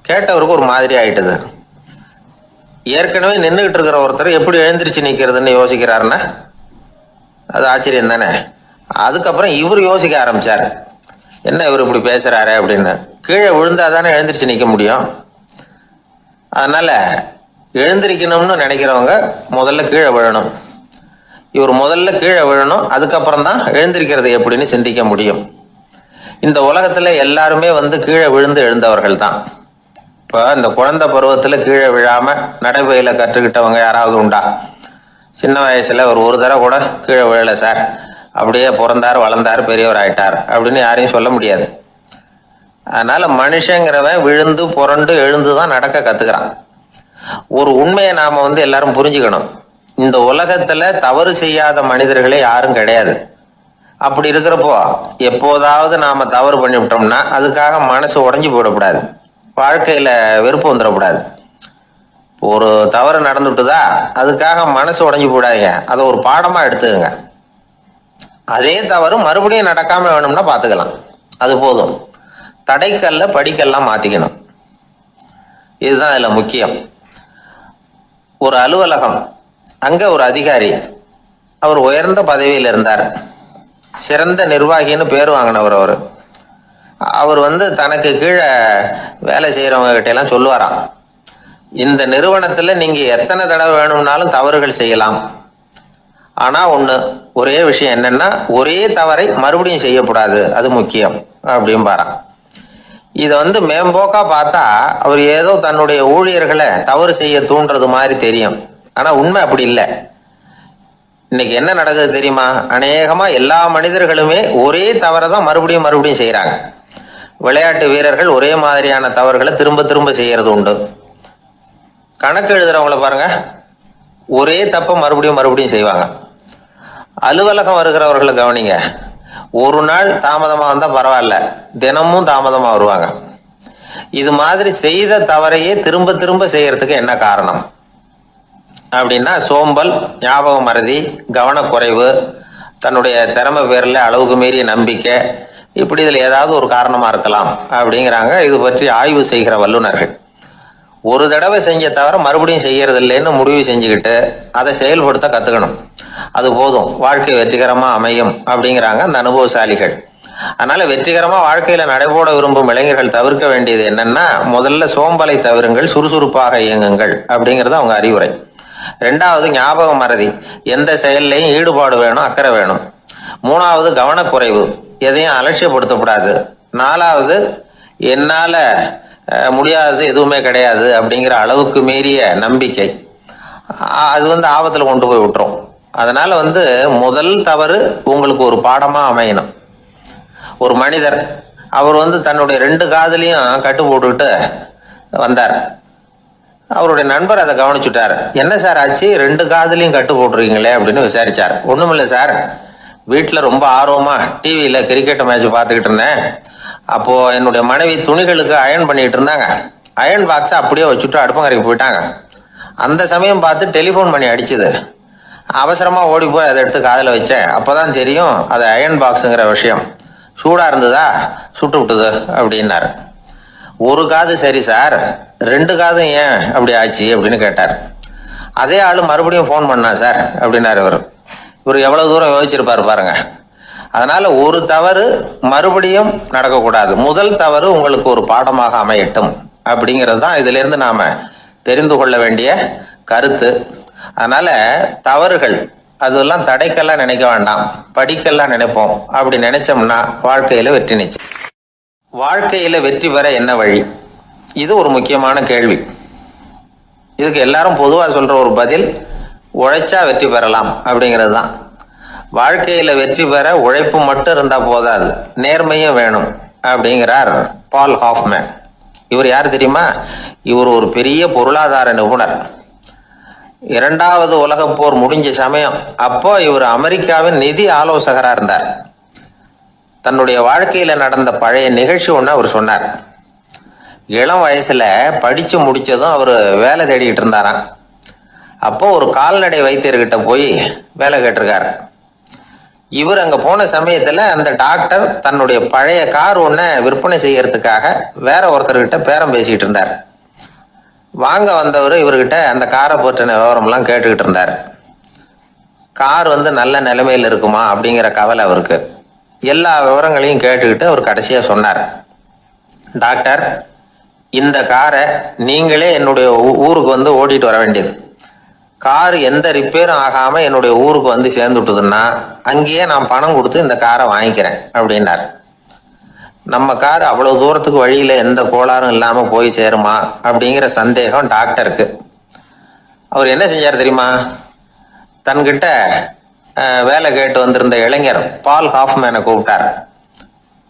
கேட்டவருக்கு ஒரு மாதிரி ஆயிட்டுது. ஏற்கனவே நின்றுகிட்டு இருக்கிற ஒருத்தர் எப்படி எழுந்திரிச்சு நிக்கிறதுன்னு யோசிக்கிறாருன்னா அது ஆச்சரியம் தானே. அதுக்கப்புறம் இவர் யோசிக்க ஆரம்பிச்சார், என்ன இவர் இப்படி பேசுறாரு அப்படின்னு. கீழே விழுந்தாதானே எழுந்திரிச்சு நிக்க முடியும். அதனால எழுந்திருக்கணும்னு நினைக்கிறவங்க முதல்ல கீழே விழணும். இவர் முதல்ல கீழே விழணும், அதுக்கப்புறம் தான் எழுந்திருக்கிறது எப்படின்னு சிந்திக்க முடியும். இந்த உலகத்துல எல்லாருமே கீழே விழுந்து எழுந்தவர்கள் தான். இப்ப இந்த குழந்தை பருவத்துல கீழே விழாம நடைபயில கற்றுக்கிட்டவங்க யாராவது உண்டா? சின்ன வயசுல ஒரு தடவை கூட கீழே விழல சார், அப்படியே பிறந்தார் வளர்ந்தார் பெரியவர் ஆயிட்டார் அப்படின்னு யாரையும் சொல்ல முடியாது. அதனால மனுஷங்கிறவன் விழுந்து புரண்டு எழுந்துதான் நடக்க கத்துக்கிறான். ஒரு உண்மையை நாம எல்லாரும் புரிஞ்சுக்கணும். இந்த உலகத்துல தவறு செய்யாத மனிதர்களே யாரும் கிடையாது. அப்படி இருக்கிறப்போ எப்போதாவது நாம தவறு பண்ணிவிட்டோம்னா அதுக்காக மனசு உடைஞ்சு போயிடக்கூடாது, வாழ்க்கையில வெறுப்பு வந்துடக்கூடாது. ஒரு தவறு நடந்துட்டுதா அதுக்காக மனசு உடைஞ்சு போடாதீங்க, அதை ஒரு பாடமா எடுத்துக்கங்க. அதே தவறு மறுபடியும் நடக்காம வேணும்னா பாத்துக்கலாம், அது போதும். தடைக்கல்ல படிக்கெல்லாம் மாத்திக்கணும், இதுதான் இதுல முக்கியம். ஒரு அலுவலகம், அங்க ஒரு அதிகாரி, அவர் உயர்ந்த பதவியில் இருந்தார், சிறந்த நிர்வாகின்னு பேர் வாங்கினவர். அவர் தனக்கு கீழே வேலை செய்யறவங்க கிட்ட எல்லாம் சொல்லுவாராம், இந்த நிறுவனத்துல நீங்க எத்தனை தடவை வேணும்னாலும் தவறுகள் செய்யலாம், ஆனா ஒரே விஷயம் என்னன்னா ஒரே தவறை மறுபடியும் செய்யக்கூடாது, அது முக்கியம் அப்படின்பாராம். இதை மேம்போக்கா பார்த்தா அவர் ஏதோ தன்னுடைய ஊழியர்களை தவறு செய்ய தூண்டுறது மாதிரி தெரியும். ஆனா உண்மை அப்படி இல்லை. இன்னைக்கு என்ன நடக்குது தெரியுமா? அநேகமா எல்லா மனிதர்களுமே ஒரே தவறை தான் மறுபடியும் மறுபடியும் செய்யறாங்க. விளையாட்டு வீரர்கள் ஒரே மாதிரியான தவறுகளை திரும்ப திரும்ப செய்யறது உண்டு. கணக்கு எழுதுறவங்கள பாருங்க, ஒரே தப்ப மறுபடியும் மறுபடியும் செய்வாங்க. அலுவலகம் வருகிறவர்களை கவனிங்க, ஒரு நாள் தாமதமா வந்தா பரவாயில்ல, தினமும் தாமதமா வருவாங்க. இது மாதிரி செய்த தவறையே திரும்ப திரும்ப செய்யறதுக்கு என்ன காரணம் அப்படின்னா சோம்பல், ஞாபக மறதி, கவனக்குறைவு, தன்னுடைய திறமை பேர்ல அளவுக்கு மீறிய நம்பிக்கை, இப்படி இதுல ஏதாவது ஒரு காரணமா இருக்கலாம் அப்படிங்கிறாங்க இது பற்றி ஆய்வு செய்கிற வல்லுநர்கள். ஒரு தடவை செஞ்ச தவிர மறுபடியும் செய்யறது இல்லைன்னு முடிவு செஞ்சுக்கிட்டு அதை செயல்படுத்த கத்துக்கணும், அது போதும், வாழ்க்கை வெற்றிகரமா அமையும் அப்படிங்கிறாங்க அந்த அனுபவசாலிகள். அதனால வெற்றிகரமா வாழ்க்கையில நடைபோட விரும்பும் இளைஞர்கள் தவிர்க்க வேண்டியது என்னன்னா, முதல்ல சோம்பலை தவிருங்கள், சுறுசுறுப்பாக இயங்குங்கள் அப்படிங்கிறது அவங்க அறிவுரை. 2வது ஞாபக மறதி, எந்த செயல்லையும் ஈடுபாடு வேணும், அக்கறை வேணும். 3வது கவனக்குறைவு, எதையும் அலட்சியப்படுத்தக்கூடாது. 4வது என்னால முடியாதது எதுவுமே கிடையாது அப்படிங்கிற அளவுக்கு மீறிய நம்பிக்கை, அது ஆபத்துல கொண்டு போய் விட்டுரும். அதனால முதல் தவறு உங்களுக்கு ஒரு பாடமா அமையணும். ஒரு மனிதர் அவர் தன்னுடைய 2 காதுலையும் கட்டு போட்டுக்கிட்டு வந்தார். அவருடைய நண்பர் அதை கவனிச்சுட்டார். என்ன சார் ஆச்சு, 2 காதுலையும் கட்டு போட்டுருக்கீங்களே அப்படின்னு விசாரிச்சார். ஒண்ணுமில்லை சார், வீட்டில் ரொம்ப ஆர்வமா டிவியில் கிரிக்கெட் மேட்ச் பார்த்துக்கிட்டு இருந்தேன். அப்போ என்னுடைய மனைவி துணிகளுக்கு அயர்ன் பண்ணிட்டு இருந்தாங்க. அயர்ன் பாக்ஸை அப்படியே வச்சுட்டு அடுப்பங்கரைக்கு போயிட்டாங்க. அந்த சமயம் பார்த்து டெலிஃபோன் பண்ணி அடிச்சுது. அவசரமா ஓடி போய் அதை எடுத்து காதில் வச்சேன். அப்போதான் தெரியும் அது அயர்ன் பாக்ஸுங்கிற விஷயம். சூடா இருந்ததா, சுட்டு விட்டுது அப்படின்னாரு. ஒரு காது சரி சார், 2 காதும் ஏன் அப்படி ஆச்சு அப்படின்னு கேட்டார். அதே ஆளு மறுபடியும் ஃபோன் பண்ணா சார் அப்படின்னாரு. இவர் எவ்வளவு தூரம் யோசிச்சிருப்பாரு பாருங்க. அதனால ஒரு தவறு மறுபடியும் நடக்கக்கூடாது. முதல் தவறு உங்களுக்கு ஒரு பாடமாக அமையட்டும் அப்படிங்கிறது தான் இதுல இருந்து நாம தெரிந்து கொள்ள வேண்டிய கருத்து. அதனால தவறுகள் அதெல்லாம் தடைக்கெல்லாம் நினைக்க வேண்டாம், படிக்கெல்லாம் நினைப்போம். அப்படி நினைச்சோம்னா வாழ்க்கையில வெற்றி நிச்சயம். வாழ்க்கையில வெற்றி பெற என்ன வழி? இது ஒரு முக்கியமான கேள்வி. இதுக்கு எல்லாரும் பொதுவா சொல்ற ஒரு பதில், உழைச்சா வெற்றி பெறலாம் அப்படிங்கிறது தான். வாழ்க்கையில வெற்றி பெற உழைப்பு மட்டும் இருந்தா போதாது, நேர்மையும் வேணும் அப்படிங்கிறார் பால் ஹாஃப்மேன். இவர் யார் தெரியுமா? இவர் ஒரு பெரிய பொருளாதார நிபுணர். 2வது உலகப் போர் முடிஞ்ச சமயம் அப்போ இவர் அமெரிக்காவின் நிதி ஆலோசகரா இருந்தார். தன்னுடைய வாழ்க்கையில நடந்த பழைய நிகழ்ச்சி ஒன்று அவர் சொன்னார். இளம் வயசுல படிச்சு முடிச்சதும் அவர் வேலை தேடிக்கிட்டு இருந்தாராம். அப்போ ஒரு கால்நடை வைத்தியர்கிட்ட போய் வேலை கேட்டிருக்காரு. இவர் அங்க போன சமயத்துல அந்த டாக்டர் தன்னுடைய பழைய கார் ஒன்ன விற்பனை செய்யறதுக்காக வேற ஒருத்தர்கிட்ட பேரம் பேசிக்கிட்டு இருந்தார். வாங்க வந்தவர் இவர்கிட்ட அந்த காரை பற்றின விவரம்லாம் கேட்டுக்கிட்டு இருந்தார். கார் நல்ல நிலைமையில் இருக்குமா அப்படிங்கிற கவலை அவருக்கு. எல்லா விவரங்களையும் கேட்டுக்கிட்டு அவர் கடைசியா சொன்னார், டாக்டர், இந்த காரை நீங்களே என்னுடைய ஊருக்கு ஓட்டிட்டு வர வேண்டியது. கார் எந்த ரிப்பேரும் ஆகாம என்னுடைய ஊருக்கு சேர்ந்துட்டுதுன்னா அங்கேயே நான் பணம் கொடுத்து இந்த காரை வாங்கிக்கிறேன் அப்படின்னார். நம்ம கார் அவ்வளவு தூரத்துக்கு வழியில எந்த கோளாறும் இல்லாம போய் சேருமா அப்படிங்கிற சந்தேகம் டாக்டருக்கு. அவர் என்ன செஞ்சார் தெரியுமா? தன்கிட்ட வேலை கேட்டு வந்திருந்த இளைஞர் பால் ஹாஃப்மேனை கூப்பிட்டார்.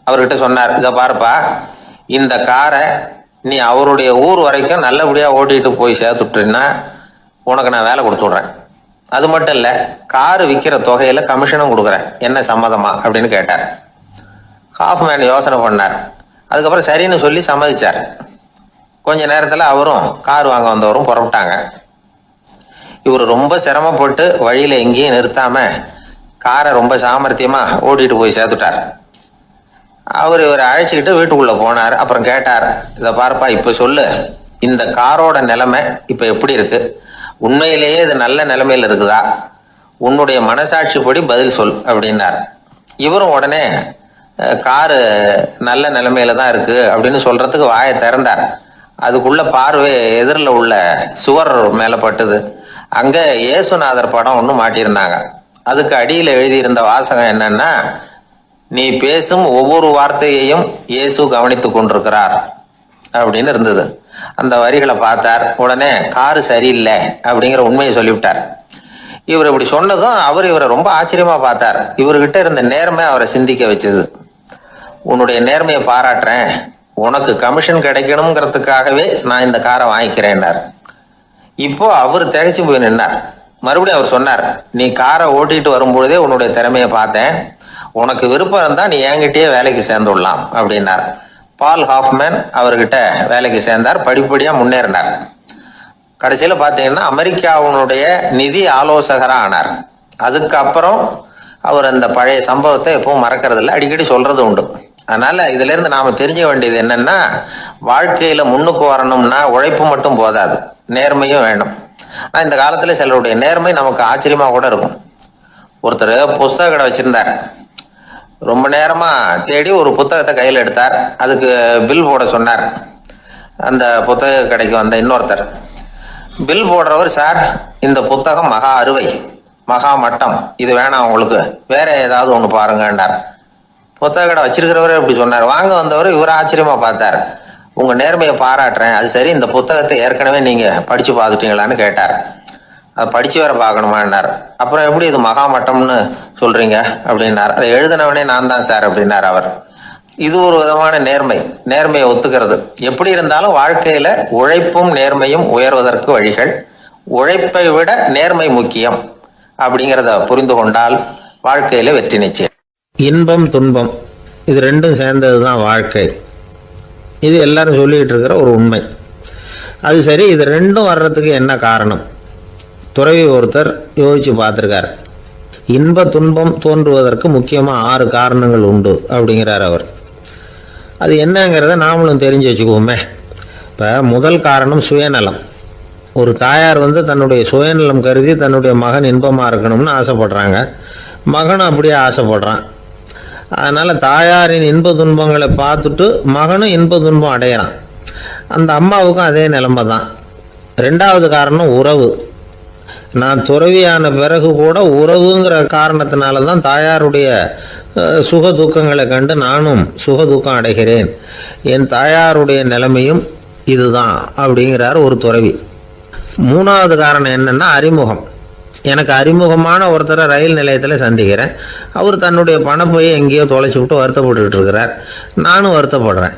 அவர்கிட்ட சொன்னார், இதை பாருப்பா, இந்த காரை நீ அவருடைய ஊர் வரைக்கும் நல்லபடியா ஓட்டிட்டு போய் சேர்த்துட்டீன்னா உனக்கு நான் வேலை கொடுத்து விடுறேன். அது மட்டும் இல்ல, காரு விற்கிற தொகையில கமிஷனும் கொடுக்குறேன், என்ன சம்மதமா அப்படின்னு கேட்டார். ஹாஃப்மேன் யோசனை பண்ணார். அதுக்கப்புறம் சரின்னு சொல்லி சம்மதிச்சார். கொஞ்ச நேரத்துல அவரும் கார் வாங்க வந்தவரும் புறப்பட்டாங்க. இவர் ரொம்ப சிரமப்பட்டு வழியில எங்கேயும் நிறுத்தாம காரை ரொம்ப சாமர்த்தியமா ஓட்டிட்டு போய் சேர்த்துட்டார். இவரை அழைச்சிக்கிட்டு வீட்டுக்குள்ள போனார். அப்புறம் கேட்டார், இதை பாருப்பா, இப்ப சொல்லு, இந்த காரோட நிலைமை இப்ப எப்படி இருக்கு? உண்மையிலேயே இது நல்ல நிலைமையில இருக்குதா? உன்னுடைய மனசாட்சிப்படி பதில் சொல் அப்படின்னார். இவரும் உடனே காரு நல்ல நிலைமையில தான் இருக்கு அப்படின்னு சொல்றதுக்கு வாயை திறந்தார். அதுக்குள்ள பார்வை எதிரில் உள்ள சுவர் மேல பட்டுது. அங்க இயேசுநாதர் படம் ஒன்று மாட்டியிருந்தாங்க. அதுக்கு அடியில எழுதியிருந்த வாசகம் என்னன்னா, நீ பேசும் ஒவ்வொரு வார்த்தையையும் இயேசு கவனித்துக் கொண்டிருக்கிறார் அப்படின்னு இருந்தது. அந்த வரிகளை பார்த்தார். உடனே காரு சரியில்லை அப்படிங்கிற உண்மையை சொல்லிவிட்டார். இவர் இப்படி சொன்னதும் இவரை ரொம்ப ஆச்சரியமா பார்த்தார். இவர்கிட்ட இருந்த நேர்மை அவரை சிந்திக்க வச்சது. உன்னுடைய நேர்மையை பாராட்டுறேன், உனக்கு கமிஷன் கிடைக்கணுங்கிறதுக்காகவே நான் இந்த காரை வாங்கிக்கிறேன்னார். இப்போ அவர் திகைச்சு போய் நின்னார். மறுபடியும் அவர் சொன்னார், நீ காரை ஓட்டிட்டு வரும்பொழுதே உன்னுடைய திறமையை பார்த்தேன், உனக்கு விருப்பம் இருந்தா நீ என்கிட்டயே வேலைக்கு சேர்ந்துடலாம் அப்படின்னார். பால் ஹாஃப்மேன் அவர்கிட்ட வேலைக்கு சேர்ந்தார். படிப்படியா முன்னேறினார். கடைசியில பாத்தீங்கன்னா அமெரிக்காவுடைய நிதி ஆலோசகரா ஆனார். அதுக்கப்புறம் அவர் அந்த பழைய சம்பவத்தை எப்பவும் மறக்கிறது இல்லை, அடிக்கடி சொல்றது உண்டு. அதனால இதுல இருந்து நாம தெரிஞ்ச வேண்டியது என்னன்னா, வாழ்க்கையில முன்னுக்கு வரணும்னா உழைப்பு மட்டும் போதாது, நேர்மையும் வேணும். ஆனா இந்த காலத்துல சிலருடைய நேர்மை நமக்கு ஆச்சரியமா கூட இருக்கும். ஒருத்தர் புஸ்தக கடை வச்சிருந்தார். ரொம்ப நேரமா தேடி ஒரு புத்தகத்தை கையில் எடுத்தார். அதுக்கு பில் போட சொன்னார். அந்த புத்தக கடைக்கு வந்த இன்னொருத்தர் பில் போடுறவர், சார், இந்த புத்தகம் மகா அறுவை, மகா மட்டம், இது வேணாம் உங்களுக்கு, வேற ஏதாவது ஒண்ணு பாருங்கன்னார். புத்தக கடை வச்சிருக்கிறவரே இப்படி சொன்னார். வாங்க வந்தவர் இவர் ஆச்சரியமா பார்த்தார். உங்க நேர்மையை பாராட்டுறேன், அது சரி, இந்த புத்தகத்தை ஏற்கனவே நீங்க படிச்சு பார்த்துட்டீங்களான்னு கேட்டார். அதை படிச்சு வேற பார்க்கணுமான்னார். அப்புறம் எப்படி இது மகா மட்டம்னு சொல்றீங்க அப்படின்னார். அதை எழுதினவனே நான் தான் சார் அப்படின்னார் அவர். இது ஒரு விதமான நேர்மை, நேர்மையை ஒத்துக்கிறது. எப்படி இருந்தாலும் வாழ்க்கையில உழைப்பும் நேர்மையும் உயர்வதற்கு வழிகள். உழைப்பை விட நேர்மை முக்கியம் அப்படிங்கிறத புரிந்து கொண்டால் வாழ்க்கையில வெற்றி நிச்சயம். இன்பம் துன்பம் இது ரெண்டும் சேர்ந்தது தான் வாழ்க்கை. இது எல்லாரும் சொல்லிக்கிட்டு இருக்கிற ஒரு உண்மை. அது சரி, இது ரெண்டும் வர்றதுக்கு என்ன காரணம்? துறவி ஒருத்தர் யோசிச்சு பார்த்துருக்கார். இன்ப துன்பம் தோன்றுவதற்கு முக்கியமாக 6 காரணங்கள் உண்டு அப்படிங்கிறார் அவர். அது என்னங்கிறத நாமளும் தெரிஞ்சு வச்சுக்குவோமே. இப்போ முதல் காரணம் சுயநலம். ஒரு தாயார் தன்னுடைய சுயநலம் கருதி தன்னுடைய மகன் இன்பமாக இருக்கணும்னு ஆசைப்படுறாங்க. மகனும் அப்படியே ஆசைப்படுறான். அதனால் தாயாரின் இன்ப துன்பங்களை பார்த்துட்டு மகனும் இன்ப துன்பம் அடையிறான். அந்த அம்மாவுக்கும் அதே நிலைமை தான். 2வது காரணம் உறவு. நான் துறவியான பிறகு கூட உறவுங்கிற காரணத்தினால தான் தாயாருடைய சுக துக்கங்களை கண்டு நானும் சுக துக்கம் அடைகிறேன். என் தாயாருடைய நிலைமையும் இதுதான் அப்படிங்கிறார் ஒரு துறவி. 3வது காரணம் என்னன்னா அறிமுகம். எனக்கு அறிமுகமான ஒருத்தரை ரயில் நிலையத்தில் சந்திக்கிறேன். அவர் தன்னுடைய பணப்பையை எங்கேயோ தொலைச்சி விட்டு வருத்தப்பட்டுக்கிட்டு இருக்கிறார். நானும் வருத்தப்படுறேன்.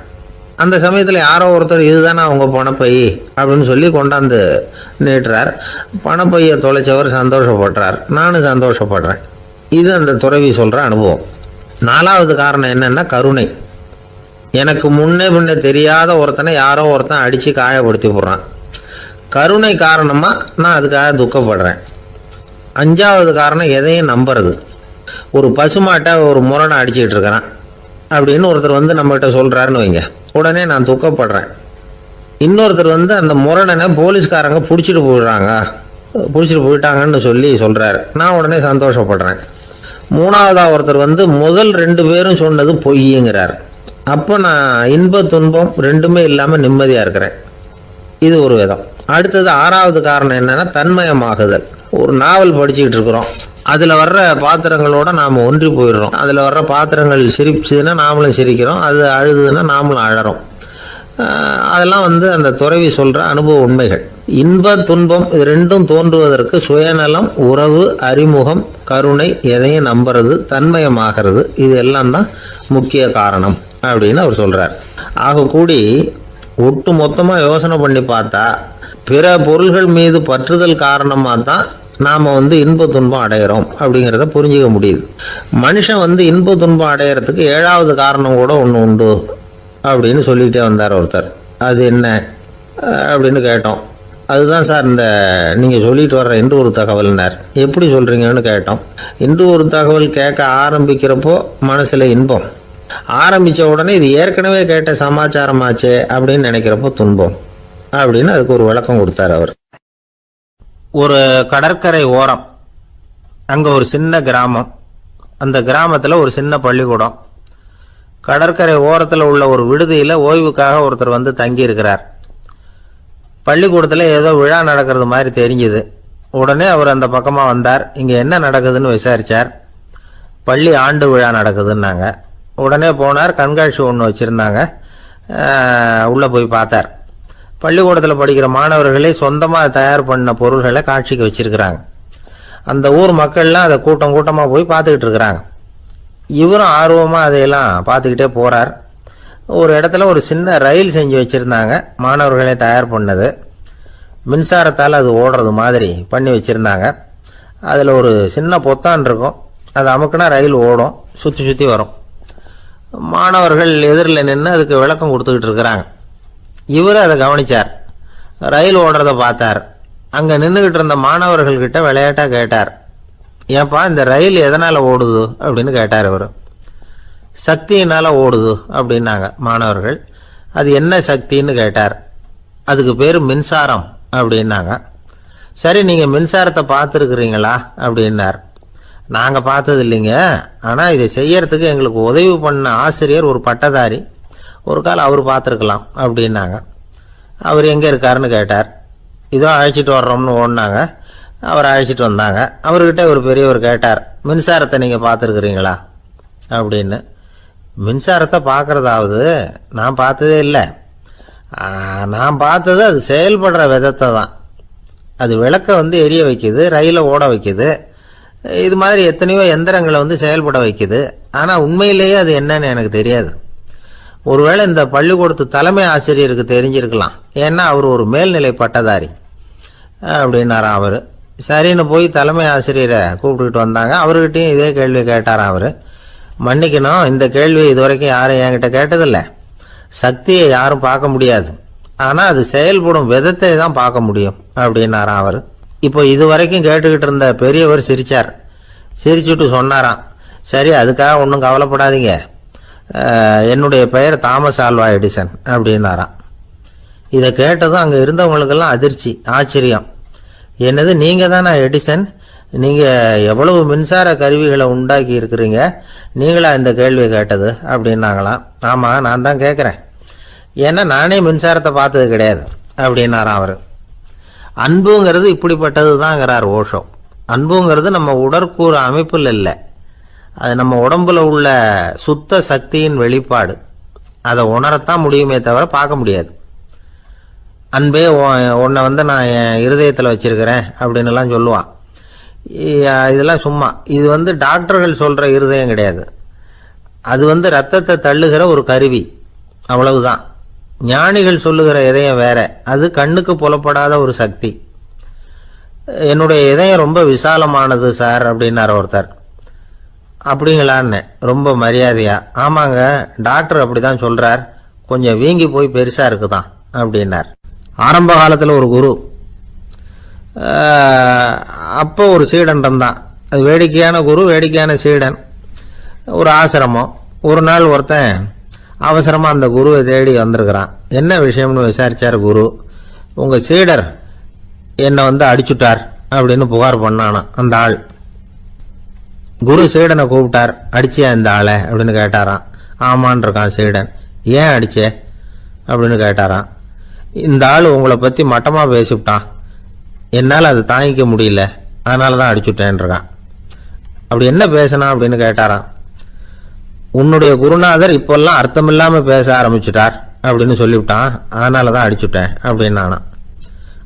அந்த சமயத்தில் யாரோ ஒருத்தர் இதுதானே அவங்க பணப்பை அப்படின்னு சொல்லி கொண்டாந்து நீட்டுறார். பணப்பையை தொலைச்சவர் சந்தோஷப்படுறார், நானும் சந்தோஷப்படுறேன். இது அந்த துறவி சொல்கிற அனுபவம். 4வது காரணம் என்னென்னா கருணை. எனக்கு முன்னே தெரியாத ஒருத்தனை யாரோ ஒருத்தன் அடித்து காயப்படுத்தி போடுறான். கருணை காரணமாக நான் அதுக்காக துக்கப்படுறேன். 5வது காரணம் எதையும் நம்புறது. ஒரு பசுமாட்டை ஒரு முரணை அடிச்சுக்கிட்டு இருக்கிறான் அப்படின்னு ஒருத்தர் நம்மகிட்ட சொல்கிறாருன்னு வைங்க, உடனே நான் துக்கப்படுறேன். இன்னொருத்தர் அந்த முரணனை போலீஸ்காரங்க பிடிச்சிட்டு போயிட்டாங்கன்னு சொல்கிறாரு. நான் உடனே சந்தோஷப்படுறேன். 3வதாக ஒருத்தர் முதல் 2 பேரும் சொன்னது பொய்யுங்கிறார். அப்போ நான் இன்ப துன்பம் ரெண்டுமே இல்லாமல் நிம்மதியாக இருக்கிறேன். இது ஒரு விதம். அடுத்தது 6வது காரணம் என்னன்னா தன்மயமாகுதல். ஒரு நாவல் படிச்சுக்கிட்டு இருக்கிறோம். அதில் வர்ற பாத்திரங்களோட நாம் ஒன்றி போயிடுறோம். அதில் வர்ற பாத்திரங்கள் சிரிச்சுதுன்னா நாமளும் சிரிக்கிறோம், அது அழுதுன்னா நாமளும் அழறோம். அதெல்லாம் அந்த துறவி சொல்கிற அனுபவ உண்மைகள். இன்ப துன்பம் இது ரெண்டும் தோன்றுவதற்கு சுயநலம், உறவு, அறிமுகம், கருணை, எதையும் நம்புறது, தன்மயமாகிறது, இது எல்லாம் தான் முக்கிய காரணம் அப்படின்னு அவர் சொல்கிறார். ஆக கூடி ஒட்டு மொத்தமாக யோசனை பண்ணி பார்த்தா பிற பொருள்கள் மீது பற்றுதல் காரணமாக தான் நாம் இன்ப துன்பம் அடைகிறோம் அப்படிங்கிறத புரிஞ்சிக்க முடியுது. மனுஷன் இன்ப துன்பம் அடைகிறதுக்கு 7வது காரணம் கூட ஒன்று உண்டு அப்படின்னு சொல்லிகிட்டே வந்தார் ஒருத்தர். அது என்ன அப்படின்னு கேட்டோம். அதுதான் சார் இந்த நீங்கள் சொல்லிட்டு வர்ற இன்று ஒரு தகவல்னார். எப்படி சொல்கிறீங்கன்னு கேட்டோம். இன்று ஒரு தகவல் கேட்க ஆரம்பிக்கிறப்போ மனசில் இன்பம், ஆரம்பித்த உடனே இது ஏற்கனவே கேட்ட சமாச்சாரமாச்சே அப்படின்னு நினைக்கிறப்போ துன்பம் அப்படின்னு அதுக்கு ஒரு விளக்கம் கொடுத்தார் அவர். ஒரு கடற்கரை ஓரம், அங்கே ஒரு சின்ன கிராமம். அந்த கிராமத்தில் ஒரு சின்ன பள்ளிக்கூடம். கடற்கரை ஓரத்தில் உள்ள ஒரு விடுதியில் ஓய்வுக்காக ஒருத்தர் தங்கி இருக்கிறார். பள்ளிக்கூடத்தில் ஏதோ விழா நடக்கிறது மாதிரி தெரிஞ்சுது. உடனே அவர் அந்த பக்கமாக வந்தார். இங்கே என்ன நடக்குதுன்னு விசாரித்தார். பள்ளி ஆண்டு விழா நடக்குதுன்னாங்க. உடனே போனார். கண்காட்சி ஒன்று வச்சுருந்தாங்க. உள்ளே போய் பார்த்தார். பள்ளிக்கூடத்தில் படிக்கிற மாணவர்களே சொந்தமாக தயார் பண்ண பொருள்களை காட்சிக்கு வச்சிருக்கிறாங்க. அந்த ஊர் மக்கள்லாம் அதை கூட்டம் கூட்டமாக போய் பார்த்துக்கிட்டு இருக்கிறாங்க. இவரும் ஆர்வமாக அதையெல்லாம் பார்த்துக்கிட்டே போகிறார். ஒரு இடத்துல ஒரு சின்ன ரயில் செஞ்சு வச்சுருந்தாங்க, மாணவர்களே தயார் பண்ணது. மின்சாரத்தால் அது ஓடுறது மாதிரி பண்ணி வச்சுருந்தாங்க. அதில் ஒரு சின்ன பொத்தான் இருக்கும், அது அமுக்குனா ரயில் ஓடும், சுற்றி சுற்றி வரும். மாணவர்கள் எதிரில் நின்று அதுக்கு விளக்கம் கொடுத்துக்கிட்டு இருக்கிறாங்க. இவர் அதை கவனிச்சார். ரயில் ஓடுறத பார்த்தார். அங்கே நின்றுக்கிட்டு இருந்த மாணவர்கள்கிட்ட விளையாட்டாக கேட்டார், ஏப்பா இந்த ரயில் எதனால் ஓடுது அப்படின்னு கேட்டார் இவர். சக்தியினால் ஓடுது அப்படின்னாங்க மாணவர்கள். அது என்ன சக்தின்னு கேட்டார். அதுக்கு பேர் மின்சாரம் அப்படின்னாங்க. சரி, நீங்கள் மின்சாரத்தை பார்த்துருக்குறீங்களா அப்படின்னார். நாங்கள் பார்த்தது இல்லைங்க, ஆனால் இதை செய்யறதுக்கு எங்களுக்கு உதவி பண்ண ஆசிரியர் ஒரு பட்டதாரி, ஒரு காலம் அவர் பார்த்துருக்கலாம் அப்படின்னாங்க. அவர் எங்கே இருக்காருன்னு கேட்டார். இதோ அழைச்சிட்டு வர்றோம்னு ஓடினாங்க. அவர் அழைச்சிட்டு வந்தாங்க. அவர்கிட்ட ஒரு பெரியவர் கேட்டார், மின்சாரத்தை நீங்கள் பார்த்துருக்குறீங்களா அப்படின்னு. மின்சாரத்தை பார்க்குறதாவது நான் பார்த்ததே இல்லை. நான் பார்த்தது அது செயல்படுற விதத்தை தான். அது விளக்கை எரிய வைக்குது, ரயிலை ஓட வைக்குது, இது மாதிரி எத்தனையோ எந்திரங்களை செயல்பட வைக்குது. ஆனால் உண்மையிலேயே அது என்னன்னு எனக்கு தெரியாது. ஒருவேளை இந்த பள்ளிக்கூடத்து தலைமை ஆசிரியருக்கு தெரிஞ்சிருக்கலாம், ஏன்னா அவர் ஒரு மேல்நிலை பட்டதாரி அப்படின்னாராம் அவர். சரின்னு போய் தலைமை ஆசிரியரை கூப்பிட்டுக்கிட்டு வந்தாங்க. அவர்கிட்டையும் இதே கேள்வி கேட்டாராம் அவர். மன்னிக்கணும், இந்த கேள்வி இதுவரைக்கும் யாரும் என்கிட்ட கேட்டதில்லை. சக்தியை யாரும் பார்க்க முடியாது, ஆனால் அது செயல்படும் விதத்தை தான் பார்க்க முடியும் அப்படின்னாராம் அவர். இப்போ இதுவரைக்கும் கேட்டுக்கிட்டு இருந்த பெரியவர் சிரிச்சார். சிரிச்சுட்டு சொன்னாராம், சரி அதுக்காக ஒன்றும் கவலைப்படாதீங்க, என்னுடைய பெயர் தாமஸ் ஆல்வா எடிசன் அப்படின்னாராம். இதை கேட்டதும் அங்கே இருந்தவங்களுக்கெல்லாம் அதிர்ச்சி, ஆச்சரியம். என்னது, நீங்கள் தானே எடிசன்? நீங்கள் எவ்வளவு மின்சார கருவிகளை உண்டாக்கி இருக்கிறீங்க, நீங்களா இந்த கேள்வியை கேட்டது அப்படின்னாங்களாம். ஆமாம், நான் தான் கேட்குறேன், ஏன்னா நானே மின்சாரத்தை பார்த்தது கிடையாது அப்படின்னாராம் அவர். அன்புங்கிறது இப்படிப்பட்டது தாங்கிறார் ஓஷோ. அன்புங்கிறது நம்ம உடற்கூறு அமைப்பில் இல்லை, அது நம்ம உடம்புல உள்ள சுத்த சக்தியின் வெளிப்பாடு. அதை உணரத்தான் முடியுமே தவிர பார்க்க முடியாது. அன்பே உன்னை நான் என் இருதயத்தில் வச்சிருக்கிறேன் அப்படின்னு எல்லாம் சொல்லுவான். இதெல்லாம் சும்மா. இது டாக்டர்கள் சொல்ற இருதயம் கிடையாது. அது ரத்தத்தை தள்ளுகிற ஒரு கருவி, அவ்வளவுதான். ஞானிகள் சொல்லுகிற இதயம் வேற, அது கண்ணுக்கு புலப்படாத ஒரு சக்தி. என்னுடைய இதயம் ரொம்ப விசாலமானது சார் அப்படின்னார் ஒருத்தர். அப்படிங்களான்னு ரொம்ப மரியாதையா, ஆமாங்க டாக்டர் அப்படிதான் சொல்றார், கொஞ்சம் வீங்கி போய் பெருசா இருக்குதான் அப்படின்னார். ஆரம்ப காலத்தில் ஒரு குரு, அப்போ ஒரு சீடன் இருந்தான். அது வேடிக்கையான குரு, வேடிக்கையான சீடன். ஒரு ஆசிரமம். ஒரு நாள் ஒருத்தன் அவசரமா அந்த குருவை தேடி வந்திருக்கிறான். என்ன விஷயம்னு விசாரிச்சார் குரு. உங்க சீடர் என்னை அடிச்சுட்டார் அப்படின்னு புகார் பண்ணானா அந்த ஆள். குரு சீடனை கூப்பிட்டார். அடிச்சியா இந்த ஆளை அப்படின்னு கேட்டாராம். ஆமான் இருக்கான் சீடன். ஏன் அடிச்சே அப்படின்னு கேட்டாராம். இந்த ஆள் உங்களை பத்தி மட்டமா பேசிவிட்டான், என்னால் அதை தாங்கிக்க முடியல, அதனால தான் அடிச்சுட்டேன் இருக்கான். அப்படி என்ன பேசினா அப்படின்னு கேட்டாராம். உன்னுடைய குருநாதர் இப்பெல்லாம் அர்த்தமில்லாம பேச ஆரம்பிச்சுட்டார் அப்படின்னு சொல்லிவிட்டான், அதனால தான் அடிச்சுட்டேன் அப்படின்னானா.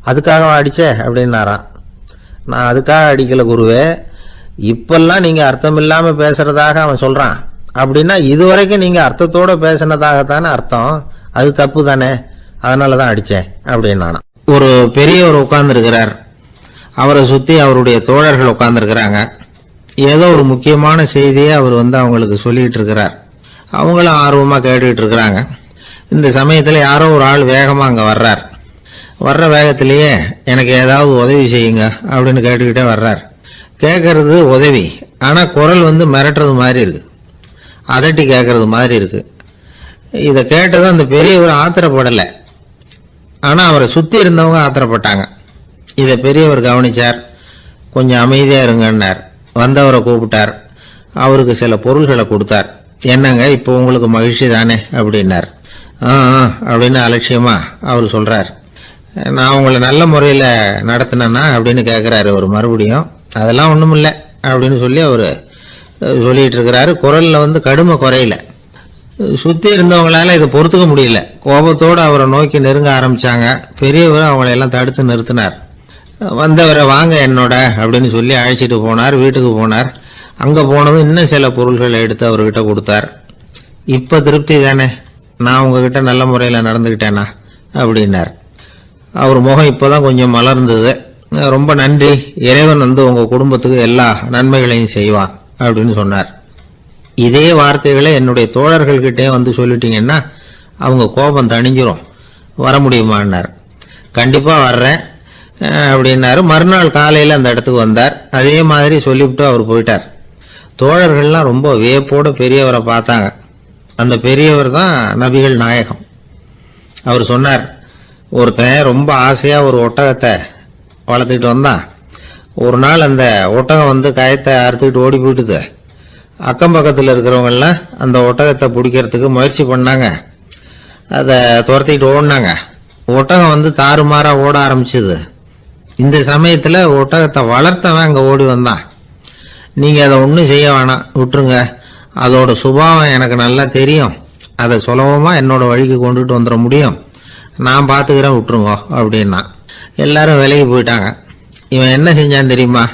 அதுக்காக அடிச்சே அப்படின்னாராம். நான் அதுக்காக அடிக்கல குருவே, இப்பெல்லாம் நீங்க அர்த்தம் இல்லாம பேசுறதாக அவன் சொல்றான், அப்படின்னா இதுவரைக்கும் நீங்க அர்த்தத்தோட பேசினதாகத்தானே அர்த்தம், அது தப்பு தானே, அதனாலதான் அடிச்சேன் அப்படின்னானா. ஒரு பெரியவர் உட்கார்ந்து இருக்கிறார். அவரை சுத்தி அவருடைய தோழர்கள் உட்கார்ந்து இருக்கிறாங்க. ஏதோ ஒரு முக்கியமான செய்தியை அவர் அவங்களுக்கு சொல்லிட்டு இருக்கிறார். அவங்களும் ஆர்வமா கேட்டுக்கிட்டு இருக்கிறாங்க. இந்த சமயத்துல யாரோ ஒரு ஆள் வேகமா அங்க வர்றார். வர்ற வேகத்திலேயே எனக்கு ஏதாவது உதவி செய்யுங்க அப்படின்னு கேட்டுக்கிட்டே வர்றார். கேட்கறது உதவி, ஆனா குரல் மிரட்டுறது மாதிரி இருக்கு, அதட்டி கேட்கறது மாதிரி இருக்கு. இதை கேட்டது அந்த பெரியவர் ஆத்திரப்படலை, ஆனா அவரை சுத்தி இருந்தவங்க ஆத்திரப்பட்டாங்க. இதை பெரியவர் கவனிச்சார். கொஞ்சம் அமைதியா இருங்கன்னார். வந்தவரை கூப்பிட்டார். அவருக்கு சில பொருள்களை கொடுத்தார். என்னங்க இப்போ உங்களுக்கு மகிழ்ச்சி தானே அப்படின்னார். அப்படின்னு அலட்சியமா அவர் சொல்றார். நான் உங்களை நல்ல முறையில் நடத்தினேன்னா அப்படின்னு கேட்குறாரு அவர் மறுபடியும். அதெல்லாம் ஒன்றும் இல்லை அப்படின்னு சொல்லி அவர் சொல்லிட்டு இருக்கிறாரு. குரலில் கடுமை குறையில. சுற்றி இருந்தவங்களால இதை பொறுத்துக்க முடியல. கோபத்தோடு அவரை நோக்கி நெருங்க ஆரம்பிச்சாங்க. பெரியவர் அவங்களை எல்லாம் தடுத்து நிறுத்தினார். வந்தவரை வாங்க என்னோட அப்படின்னு சொல்லி அழைச்சிட்டு போனார். வீட்டுக்கு போனார். அங்கே போனதும் இன்னும் சில பொருள்களை எடுத்து அவர்கிட்ட கொடுத்தார். இப்போ திருப்தி தானே, நான் உங்ககிட்ட நல்ல முறையில் நடந்துக்கிட்டேனா அப்படின்னார். அவர் முகம் இப்போதான் கொஞ்சம் மலர்ந்தது. ரொம்ப நன்றி, இறைவன் உங்க குடும்பத்துக்கு எல்லா நன்மைகளையும் செய்வான் அப்படின்னு சொன்னார். இதே வார்த்தைகளை என்னுடைய தோழர்கள்கிட்டே சொல்லிட்டீங்கன்னா அவங்க கோபம் தணிஞ்சிரும், வர முடியுமான்னார். கண்டிப்பா வர்றேன் அப்படின்னாரு. மறுநாள் காலையில் அந்த இடத்துக்கு வந்தார். அதே மாதிரி சொல்லிவிட்டு அவர் போயிட்டார். தோழர்கள்லாம் ரொம்ப வியப்போட பெரியவரை பார்த்தாங்க. அந்த பெரியவர் தான் நபிகள் நாயகம். அவர் சொன்னார், ஒருத்தன் ரொம்ப ஆசையா ஒரு ஒட்டகத்தை வளர்த்துக்கிட்டு வந்தான். ஒரு நாள் அந்த ஒட்டகம் கயத்தை அறுத்துக்கிட்டு ஓடி போயிட்டுது. அக்கம் பக்கத்தில் இருக்கிறவங்கெல்லாம் அந்த ஒட்டகத்தை பிடிக்கிறதுக்கு முயற்சி பண்ணாங்க. அதை துரத்திக்கிட்டு ஓடினாங்க. ஒட்டகம் தாறுமாறா ஓட ஆரம்பிச்சுது. இந்த சமயத்தில் ஒட்டகத்தை வளர்த்தவன் அங்கே ஓடி வந்தான். நீங்கள் அதை ஒன்றும் செய்ய வேணாம், விட்டுருங்க, அதோட சுபாவம் எனக்கு நல்லா தெரியும், அதை சுலபமாக என்னோட வழிக்கு கொண்டுட்டு வந்துட முடியும், நான் பார்த்துக்கிறேன், விட்டுருங்க அப்படின்னா. எல்லாரும் விலகி போயிட்டாங்க. இவன் என்ன செஞ்சான் தெரியுமா?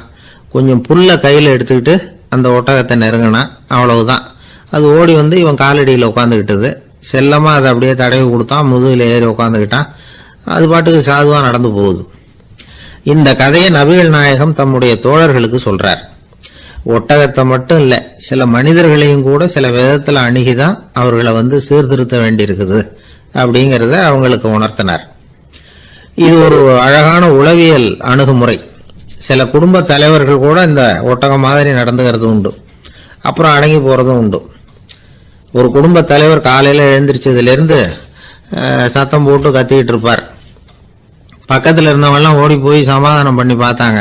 கொஞ்சம் புல்லை கையில் எடுத்துக்கிட்டு அந்த ஒட்டகத்தை நெருங்கினான். அவ்வளவுதான். அது ஓடி இவன் காலடியில் உட்காந்துக்கிட்டது. செல்லமாக அதை அப்படியே தடவி கொடுத்தான். முதுகில் ஏறி உட்காந்துக்கிட்டான். அது பாட்டுக்கு சாதுவாக நடந்து போகுது. இந்த கதையை நபிகள் நாயகம் தம்முடைய தோழர்களுக்கு சொல்றார். ஒட்டகத்தை மட்டும் இல்ல, சில மனிதர்களையும் கூட சில விதத்துல அணுகிதான் அவர்களை சீர்திருத்த வேண்டியிருக்குது அப்படிங்கறத அவங்களுக்கு உணர்த்தினார். இது ஒரு அழகான உளவியல் அணுகுமுறை. சில குடும்ப தலைவர்கள் கூட இந்த ஒட்டகம் மாதிரி நடந்துகிறது உண்டு, அப்புறம் அடங்கி போறதும் உண்டு. ஒரு குடும்ப தலைவர் காலையில எழுந்திரிச்சதுலேருந்து சத்தம் போட்டு கத்திக்கிட்டு இருப்பார். பக்கத்தில் இருந்தவங்கெல்லாம் ஓடி போய் சமாதானம் பண்ணி பார்த்தாங்க.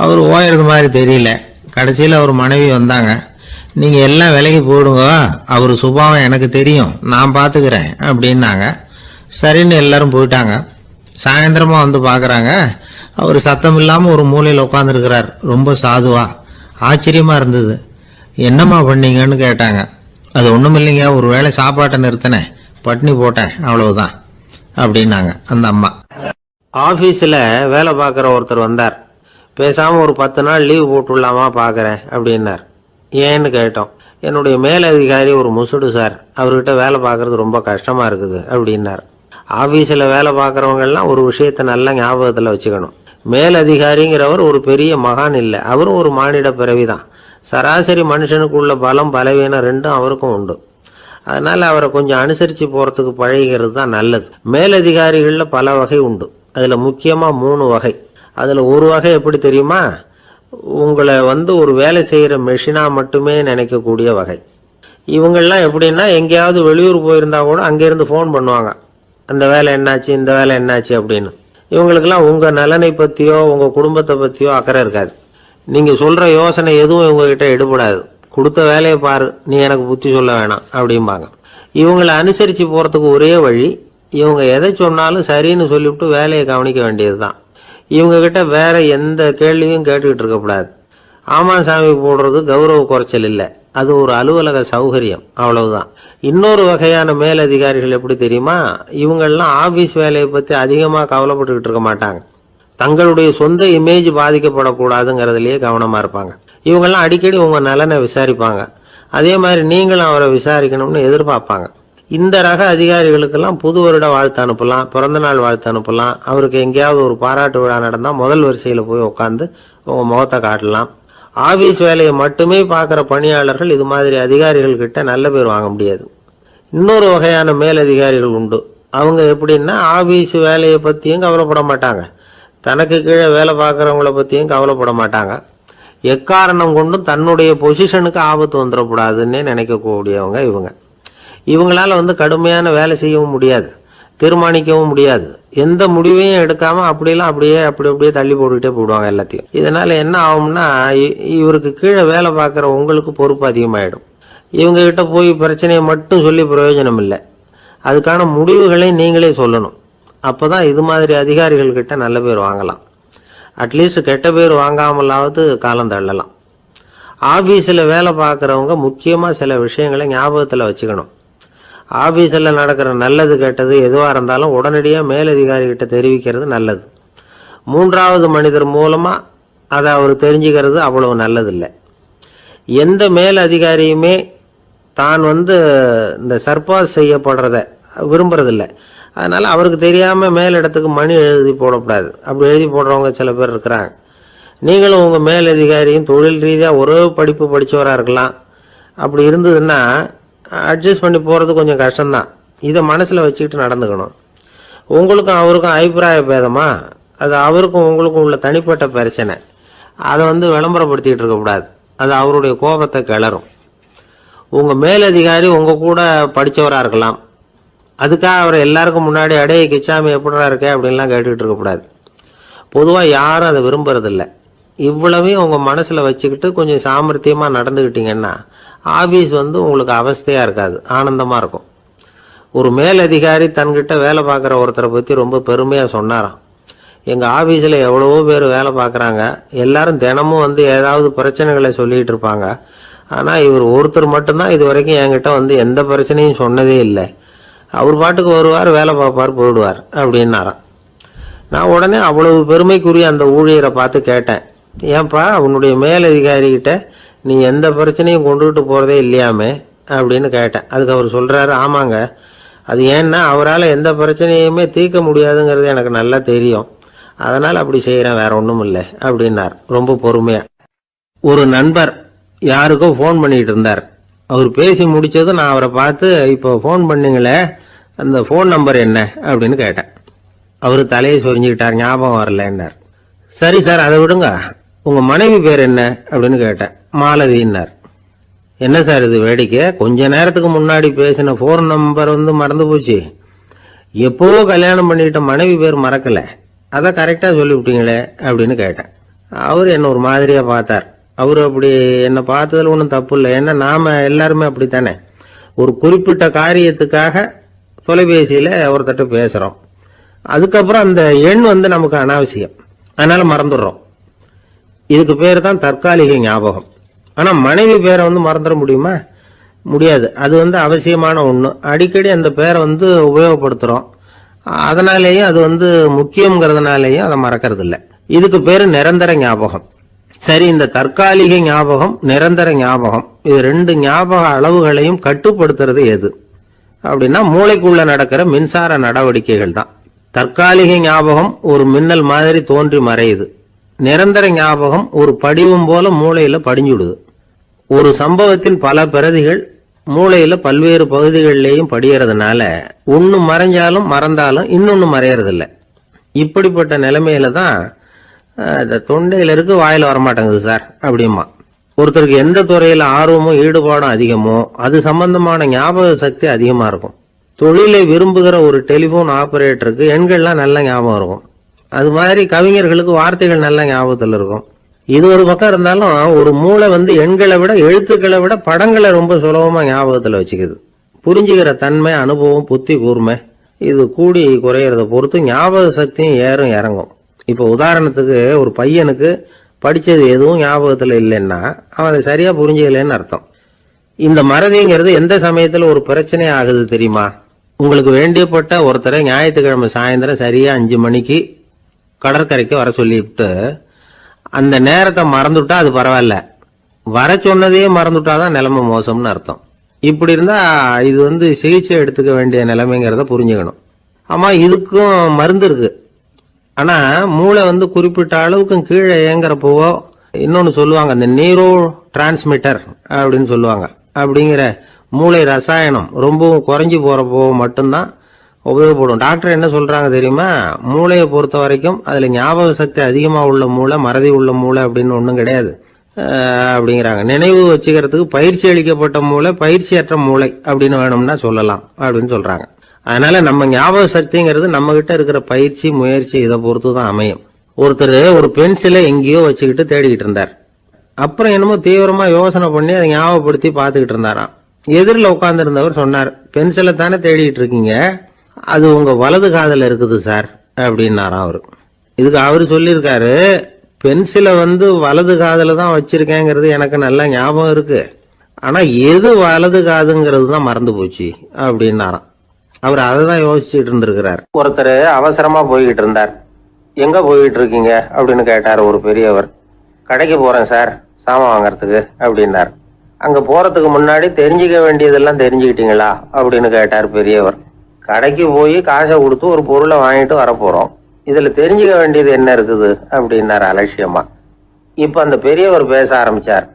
அவர் ஓயறது மாதிரி தெரியல. கடைசியில் அவர் மனைவி வந்தாங்க. நீங்கள் எல்லாம் விலைக்கு போடுங்க, அவர் சுபாவம் எனக்கு தெரியும், நான் பார்த்துக்கிறேன் அப்படின்னாங்க. சரின்னு எல்லாரும் போயிட்டாங்க. சாயந்தரமா பார்க்குறாங்க, அவர் சத்தம் இல்லாமல் ஒரு மூலையில் உட்காந்துருக்கிறார், ரொம்ப சாதுவா. ஆச்சரியமா இருந்தது. என்னம்மா பண்ணீங்கன்னு கேட்டாங்க. அது ஒன்றும் இல்லைங்க, ஒரு வேளை சாப்பாட்டை நிறுத்தினேன், பட்னி போட்டேன், அவ்வளவுதான் அப்படின்னாங்க அந்த அம்மா. ஆஃபீஸில் வேலை பார்க்குற ஒருத்தர் வந்தார். பேசாமல் ஒரு 10 நாள் லீவ் போட்டுடலாமா பார்க்குறேன் அப்படின்னார். ஏன்னு கேட்டோம். என்னுடைய மேலதிகாரி ஒரு முசுடு சார், அவர்கிட்ட வேலை பார்க்கறது ரொம்ப கஷ்டமாக இருக்குது அப்படின்னார். ஆஃபீஸில் வேலை பார்க்குறவங்கெல்லாம் ஒரு விஷயத்தை நல்லா ஞாபகத்தில் வச்சுக்கணும். மேலதிகாரிங்கிறவர் ஒரு பெரிய மகான் இல்லை, அவரும் ஒரு மானிட பிறவிதான். சராசரி மனுஷனுக்குள்ள பலம் பலவீனம் ரெண்டும் அவருக்கும் உண்டு. அதனால அவரை கொஞ்சம் அனுசரித்து போகிறதுக்கு பழகிறது தான் நல்லது. மேலதிகாரிகளில் பல வகை உண்டு. அதில் முக்கியமாக 3 வகை. அதில் ஒரு வகை எப்படி தெரியுமா? உங்களை ஒரு வேலை செய்கிற மெஷினாக மட்டுமே நினைக்கக்கூடிய வகை. இவங்கெல்லாம் எப்படின்னா, எங்கேயாவது வெளியூர் போயிருந்தா கூட அங்கேருந்து ஃபோன் பண்ணுவாங்க, அந்த வேலை என்னாச்சு, இந்த வேலை என்னாச்சு அப்படின்னு. இவங்களுக்கெல்லாம் உங்கள் நலனை பற்றியோ உங்கள் குடும்பத்தை பற்றியோ அக்கறை இருக்காது. நீங்கள் சொல்கிற யோசனை எதுவும் இவங்ககிட்ட எடுபடாது. கொடுத்த வேலையை பாரு, நீ எனக்கு புத்தி சொல்ல வேணாம் அப்படிம்பாங்க. இவங்களை அனுசரித்து போகிறதுக்கு ஒரே வழி, இவங்க எதை சொன்னாலும் சரின்னு சொல்லிவிட்டு வேலையை கவனிக்க வேண்டியது தான். இவங்ககிட்ட வேற எந்த கேள்வியும் கேட்டுக்கிட்டு இருக்கக்கூடாது. ஆமா சாமி போடுறது கௌரவ குறைச்சல் இல்லை, அது ஒரு அலுவலக சௌகரியம், அவ்வளவுதான். இன்னொரு வகையான மேலதிகாரிகள் எப்படி தெரியுமா? இவங்கெல்லாம் ஆபீஸ் வேலையை பற்றி அதிகமாக கவலைப்பட்டுக்கிட்டு இருக்க மாட்டாங்க. தங்களுடைய சொந்த இமேஜ் பாதிக்கப்படக்கூடாதுங்கிறதுலயே கவனமா இருப்பாங்க. இவங்கெல்லாம் அடிக்கடி உங்க நலனை விசாரிப்பாங்க. அதே மாதிரி நீங்களும் அவரை விசாரிக்கணும்னு எதிர்பார்ப்பாங்க. இந்த ரக அதிகாரிகளுக்கெல்லாம் புது வருட வாழ்த்து அனுப்பலாம், பிறந்த நாள் வாழ்த்து அனுப்பலாம். அவருக்கு எங்கேயாவது ஒரு பாராட்டு விழா நடந்தால் முதல் வரிசையில் போய் உட்காந்து உங்க முகத்தை காட்டலாம். ஆபீஸ் வேலையை மட்டுமே பார்க்குற பணியாளர்கள் இது மாதிரி அதிகாரிகள் கிட்ட நல்ல பேர் வாங்க முடியாது. இன்னொரு வகையான மேலதிகாரிகள் உண்டு. அவங்க எப்படின்னா, ஆபீஸ் வேலையை பற்றியும் கவலைப்பட மாட்டாங்க, தனக்கு கீழே வேலை பார்க்குறவங்கள பற்றியும் கவலைப்பட மாட்டாங்க. எக்காரணம் கொண்டும் தன்னுடைய பொசிஷனுக்கு ஆபத்து வந்துடக்கூடாதுன்னே நினைக்கக்கூடியவங்க இவங்க. இவங்களால கடுமையான வேலை செய்யவும் முடியாது, தீர்மானிக்கவும் முடியாது. எந்த முடிவையும் எடுக்காம அப்படியே தள்ளி போட்டுக்கிட்டே போடுவாங்க எல்லாத்தையும். இதனால என்ன ஆகும்னா, இவருக்கு கீழே வேலை பார்க்குற உங்களுக்கு பொறுப்பு அதிகமாயிடும். இவங்க கிட்ட போய் பிரச்சனையை மட்டும் சொல்லி பிரயோஜனம் இல்லை, அதுக்கான முடிவுகளை நீங்களே சொல்லணும். அப்பதான் இது மாதிரி அதிகாரிகள் கிட்ட நல்ல பேர் வாங்கலாம். அட்லீஸ்ட் கெட்ட பேர் வாங்காமலாவது காலம் தள்ளலாம். ஆபீஸில் வேலை பார்க்குறவங்க முக்கியமாக சில விஷயங்களை ஞாபகத்தில் வச்சுக்கணும். ஆபீஸில் நடக்கிற நல்லது கெட்டது எதுவாக இருந்தாலும் உடனடியாக மேலதிகாரிகிட்ட தெரிவிக்கிறது நல்லது. 3வது மனிதர் மூலமாக அதை அவர் தெரிஞ்சுக்கிறது அவ்வளவு நல்லதில்லை. எந்த மேல் அதிகாரியுமே தான் இந்த சர்பாஸ் செய்யப்படுறத விரும்புறதில்லை. அதனால அவருக்கு தெரியாம மேலிடத்துக்கு மணி எழுதி போடக்கூடாது. அப்படி எழுதி போடுறவங்க சில பேர் இருக்கிறாங்க. நீங்களும் உங்க மேலதிகாரியும் தொழில் ரீதியா ஒரே படிப்பு படிச்சவரா இருக்கலாம். அப்படி இருந்ததுன்னா அட்ஜஸ்ட் பண்ணி போறது கொஞ்சம் கஷ்டம்தான். இதை மனசுல வச்சுக்கிட்டு நடந்துக்கணும். உங்களுக்கும் அவருக்கும் அபிப்பிராய பேதமா, அது அவருக்கும் உங்களுக்கும் உள்ள தனிப்பட்ட பிரச்சனை, அதை விளம்பரப்படுத்திக்கிட்டு இருக்கக்கூடாது. அது அவருடைய கோபத்தை கிளறும். உங்க மேலதிகாரி உங்க கூட படிச்சவரா இருக்கலாம், அதுக்காக அவரை எல்லாருக்கும் முன்னாடி அடைய கிச்சாமி எப்படா இருக்க அப்படின்லாம் கேட்டுக்கிட்டு இருக்கக்கூடாது. பொதுவாக யாரும் அதை விரும்புறதில்லை. இவ்வளவையும் உங்க மனசுல வச்சுக்கிட்டு கொஞ்சம் சாமர்த்தியமா நடந்துக்கிட்டீங்கன்னா ஆபீஸ் உங்களுக்கு அவஸ்தையா இருக்காது, ஆனந்தமா இருக்கும். ஒரு மேலதிகாரி தன்கிட்ட வேலை பார்க்குற ஒருத்தரை பத்தி ரொம்ப பெருமையா சொன்னாராம். எங்க ஆபீஸ்ல எவ்வளவோ பேர் வேலை பார்க்குறாங்க, எல்லாரும் தினமும் ஏதாவது பிரச்சனைகளை சொல்லிட்டு இருப்பாங்க. ஆனா இவர் ஒருத்தர் மட்டும்தான் இது வரைக்கும் என்கிட்ட எந்த பிரச்சனையும் சொன்னதே இல்லை. அவர் பாட்டுக்கு வருவார், வேலை பார்ப்பார், போயிடுவார் அப்படின்னாராம். நான் உடனே அவ்வளவு பெருமைக்குரிய அந்த ஊழியரை பார்த்து கேட்டேன், ஏன்பா உன்னுடைய மேலதிகாரிகிட்ட நீ எந்த பிரச்சனையும் கொண்டுகிட்டு போறதே இல்லையாமே அப்படின்னு கேட்டேன். அதுக்கு அவர் சொல்றாரு, ஆமாங்க, அது ஏன்னா அவரால் எந்த பிரச்சனையுமே தீர்க்க முடியாதுங்கிறது எனக்கு நல்லா தெரியும். அதனால் அப்படி செய்கிறேன், வேற ஒன்றும் இல்லை அப்படின்னார் ரொம்ப பொறுமையாக. ஒரு நண்பர் யாருக்கோ ஃபோன் பண்ணிகிட்டு இருந்தார். அவர் பேசி முடித்ததும் நான் அவரை பார்த்து, இப்போ ஃபோன் பண்ணீங்களே அந்த ஃபோன் நம்பர் என்ன அப்படின்னு கேட்டேன். அவர் தலையை சொரிஞ்சுக்கிட்டார், ஞாபகம் வரலன்னார். சரி சார், அதை விடுங்க, உங்கள் மனைவி பேர் என்ன அப்படின்னு கேட்டேன். மாலதின்னார். என்ன சார் இது வேடிக்கை, கொஞ்ச நேரத்துக்கு முன்னாடி பேசின ஃபோன் நம்பர் மறந்து போச்சு, எப்போவோ கல்யாணம் பண்ணிட்ட மனைவி பேர் மறக்கலை, அதை கரெக்டாக சொல்லிவிட்டீங்களே அப்படின்னு கேட்டேன். அவர் என்ன ஒரு மாதிரியாக பார்த்தார். அவர் அப்படி என்னை பார்த்ததில் ஒன்றும் தப்பு இல்லை, ஏன்னா நாம் எல்லாருமே அப்படித்தானே, ஒரு குறிப்பிட்ட காரியத்துக்காக தொலைபேசியில் ஒருத்தட்ட பேசுகிறோம், அதுக்கப்புறம் அந்த எண் நமக்கு அனாவசியம், அதனால் மறந்துடுறோம். இதுக்கு பேர் தான் தற்காலிக ஞாபகம். ஆனால் மனைவி பேரை மறந்துட முடியுமா? முடியாது. அது அவசியமான ஒன்று. அடிக்கடி அந்த பேரை உபயோகப்படுத்துகிறோம், அதனாலேயும் அது முக்கியங்கிறதுனாலேயும் அதை மறக்கிறது இல்லை. இதுக்கு பேர் நிரந்தர ஞாபகம். சரி, இந்த தற்காலிக ஞாபகம், நிரந்தர ஞாபகம், இது ரெண்டு ஞாபக அளவுகளையும் கட்டுப்படுத்துறது எது அப்படின்னா மூளைக்குள்ள நடக்கிற மின்சார நடவடிக்கைகள் தான். தற்காலிக ஞாபகம் ஒரு மின்னல் மாதிரி தோன்றி மறையுது. நிரந்தர ஞாபகம் ஒரு படிவம் போல மூளையில படிஞ்சுடுது. ஒரு சம்பவத்தின் பல பிரதிகள் மூளையில பல்வேறு பகுதிகளிலேயும் படியறதுனால ஒன்னு மறைஞ்சாலும் மறந்தாலும் இன்னொன்னு மறையறதில்ல. இப்படிப்பட்ட நிலைமையில தான் தொண்டையில இருக்கு, வாயில வரமாட்டேங்குது சார் அப்படிமா. ஒருத்தருக்கு எந்த துறையில ஆர்வமும் ஈடுபாடும் அதிகமோ அது சம்பந்தமான ஞாபக சக்தி அதிகமா இருக்கும். தொழிலை விரும்புகிற ஒரு டெலிபோன் ஆபரேட்டருக்கு எண்கள்லாம் நல்ல ஞாபகம் இருக்கும். அது மாதிரி கவிஞர்களுக்கு வார்த்தைகள் நல்ல ஞாபகத்தில் இருக்கும். இது ஒரு பக்கம் இருந்தாலும் ஒரு மூளை எண்களை விட எழுத்துக்களை விட படங்களை ரொம்ப சுலபமா ஞாபகத்தில் வச்சுக்குது. புரிஞ்சுக்கிற தன்மை, அனுபவம், புத்தி கூர்மை இது கூடி குறையிறத பொறுத்து ஞாபக சக்தியும் ஏறும் இறங்கும். இப்போ உதாரணத்துக்கு ஒரு பையனுக்கு படித்தது எதுவும் ஞாபகத்தில் இல்லைன்னா அவன் அதை சரியா புரிஞ்சுக்கலன்னு அர்த்தம். இந்த மறதிங்கிறது எந்த சமயத்தில் ஒரு பிரச்சனை ஆகுது தெரியுமா? உங்களுக்கு வேண்டியப்பட்ட ஒருத்தரை ஞாயிற்றுக்கிழமை சாயந்தரம் சரியா 5 மணிக்கு கடற்கரைக்கு வர சொல்லிவிட்டு அந்த நேரத்தை மறந்துட்டா அது பரவாயில்ல, வர சொன்னதையே மறந்துட்டாதான் நிலைமை மோசம்னு அர்த்தம். இப்படி இருந்தா இது சிகிச்சை எடுத்துக்க வேண்டிய நிலைமைங்கிறத புரிஞ்சுக்கணும். ஆமா, இதுக்கும் மருந்து இருக்கு. ஆனா மூளை குறிப்பிட்ட அளவுக்கு கீழே இயங்குறப்போவோ இன்னொன்னு சொல்லுவாங்க, அந்த நியூரோ டிரான்ஸ்மிட்டர் அப்படின்னு சொல்லுவாங்க. அப்படிங்கிற மூளை ரசாயனம் ரொம்பவும் குறைஞ்சி போறப்போ மட்டும்தான் உபயோகப்படும். டாக்டர் என்ன சொல்றாங்க தெரியுமா? மூளையை பொறுத்த வரைக்கும் அதுல ஞாபக சக்தி அதிகமா உள்ள மூளை, மறதி உள்ள மூளை அப்படின்னு ஒன்றும் கிடையாது அப்படிங்கிறாங்க. நினைவு வச்சுக்கிறதுக்கு பயிற்சி அளிக்கப்பட்ட மூளை, பயிற்சியற்ற மூளை அப்படின்னு வேணும்னா சொல்லலாம் அப்படின்னு சொல்றாங்க. அதனால நம்ம ஞாபக சக்திங்கிறது நம்ம கிட்ட இருக்கிற பயிற்சி, முயற்சி இதை பொறுத்து தான் அமையும். ஒருத்தர் ஒரு பென்சிலை எங்கேயோ வச்சுக்கிட்டு தேடிக்கிட்டு இருந்தார். அப்புறம் என்னமோ தீவிரமா யோசனை பண்ணி அதை ஞாபகப்படுத்தி பார்த்துக்கிட்டு இருந்தாராம். எதிரில் உட்கார்ந்து இருந்தவர் சொன்னார், பென்சிலை தானே தேடிட்டு இருக்கீங்க, அது உங்க வலது காதில் இருக்குது சார் அப்படின்னாராம் அவரு. இதுக்கு அவரு சொல்லியிருக்காரு, பென்சிலை வலது காதில் தான் வச்சிருக்கேங்கிறது எனக்கு நல்லா ஞாபகம் இருக்கு, ஆனா எது வலது காதுங்கிறது தான் மறந்து போச்சு அப்படின்னாராம். அவர் அதை தான் யோசிச்சுட்டு இருந்திருக்கிறார். ஒருத்தர் அவசரமா போய்கிட்டு இருந்தார். எங்க போய்கிட்டு இருக்கீங்க அப்படின்னு கேட்டார் ஒரு பெரியவர். கடைக்கு போறேன் சார், சாமான் வாங்கறதுக்கு அப்படின்னார். அங்க போறதுக்கு முன்னாடி தெரிஞ்சுக்க வேண்டியதெல்லாம் தெரிஞ்சுக்கிட்டீங்களா அப்படின்னு கேட்டார் பெரியவர். கடைக்கு போய் காசை கொடுத்து ஒரு பொருளை வாங்கிட்டு வரப்போறோம், இதுல தெரிஞ்சுக்க வேண்டியது என்ன இருக்குது அப்படின்னார் அலட்சியமா. இப்ப அந்த பெரியவர் பேச ஆரம்பிச்சார்.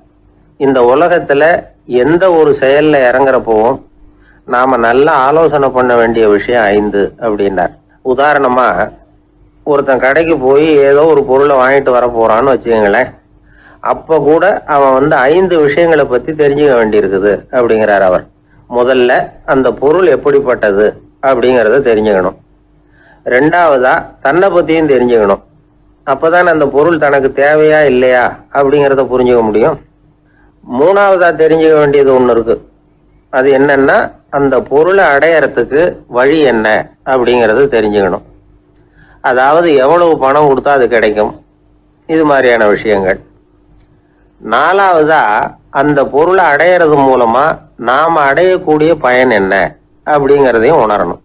இந்த உலகத்துல எந்த ஒரு செயல்ல இறங்குறப்பவும் நாம நல்லா ஆலோசனை பண்ண வேண்டிய விஷயம் 5 அப்படின்னார். உதாரணமா, ஒருத்தன் கடைக்கு போய் ஏதோ ஒரு பொருளை வாங்கிட்டு வர போறான்னு வச்சுக்கோங்களேன். அப்ப கூட அவன் 5 விஷயங்களை பத்தி தெரிஞ்சுக்க வேண்டியிருக்குது அப்படிங்கிறார் அவர். முதல்ல அந்த பொருள் எப்படிப்பட்டது அப்படிங்கிறத தெரிஞ்சுக்கணும். 2வதா தன்னை பத்தியும் தெரிஞ்சுக்கணும். அப்பதான் அந்த பொருள் தனக்கு தேவையா இல்லையா அப்படிங்கிறத புரிஞ்சுக்க முடியும். 3வதா தெரிஞ்சுக்க வேண்டியது ஒண்ணு இருக்கு. அது என்னன்னா, அந்த பொருளை அடையறதுக்கு வழி என்ன அப்படிங்கறது தெரிஞ்சுக்கணும். அதாவது எவ்வளவு பணம் கொடுத்தா அது கிடைக்கும், இது மாதிரியான விஷயங்கள். 4வதா அந்த பொருளை அடையறது மூலமா நாம அடையக்கூடிய பயன் என்ன அப்படிங்கிறதையும் உணரணும்.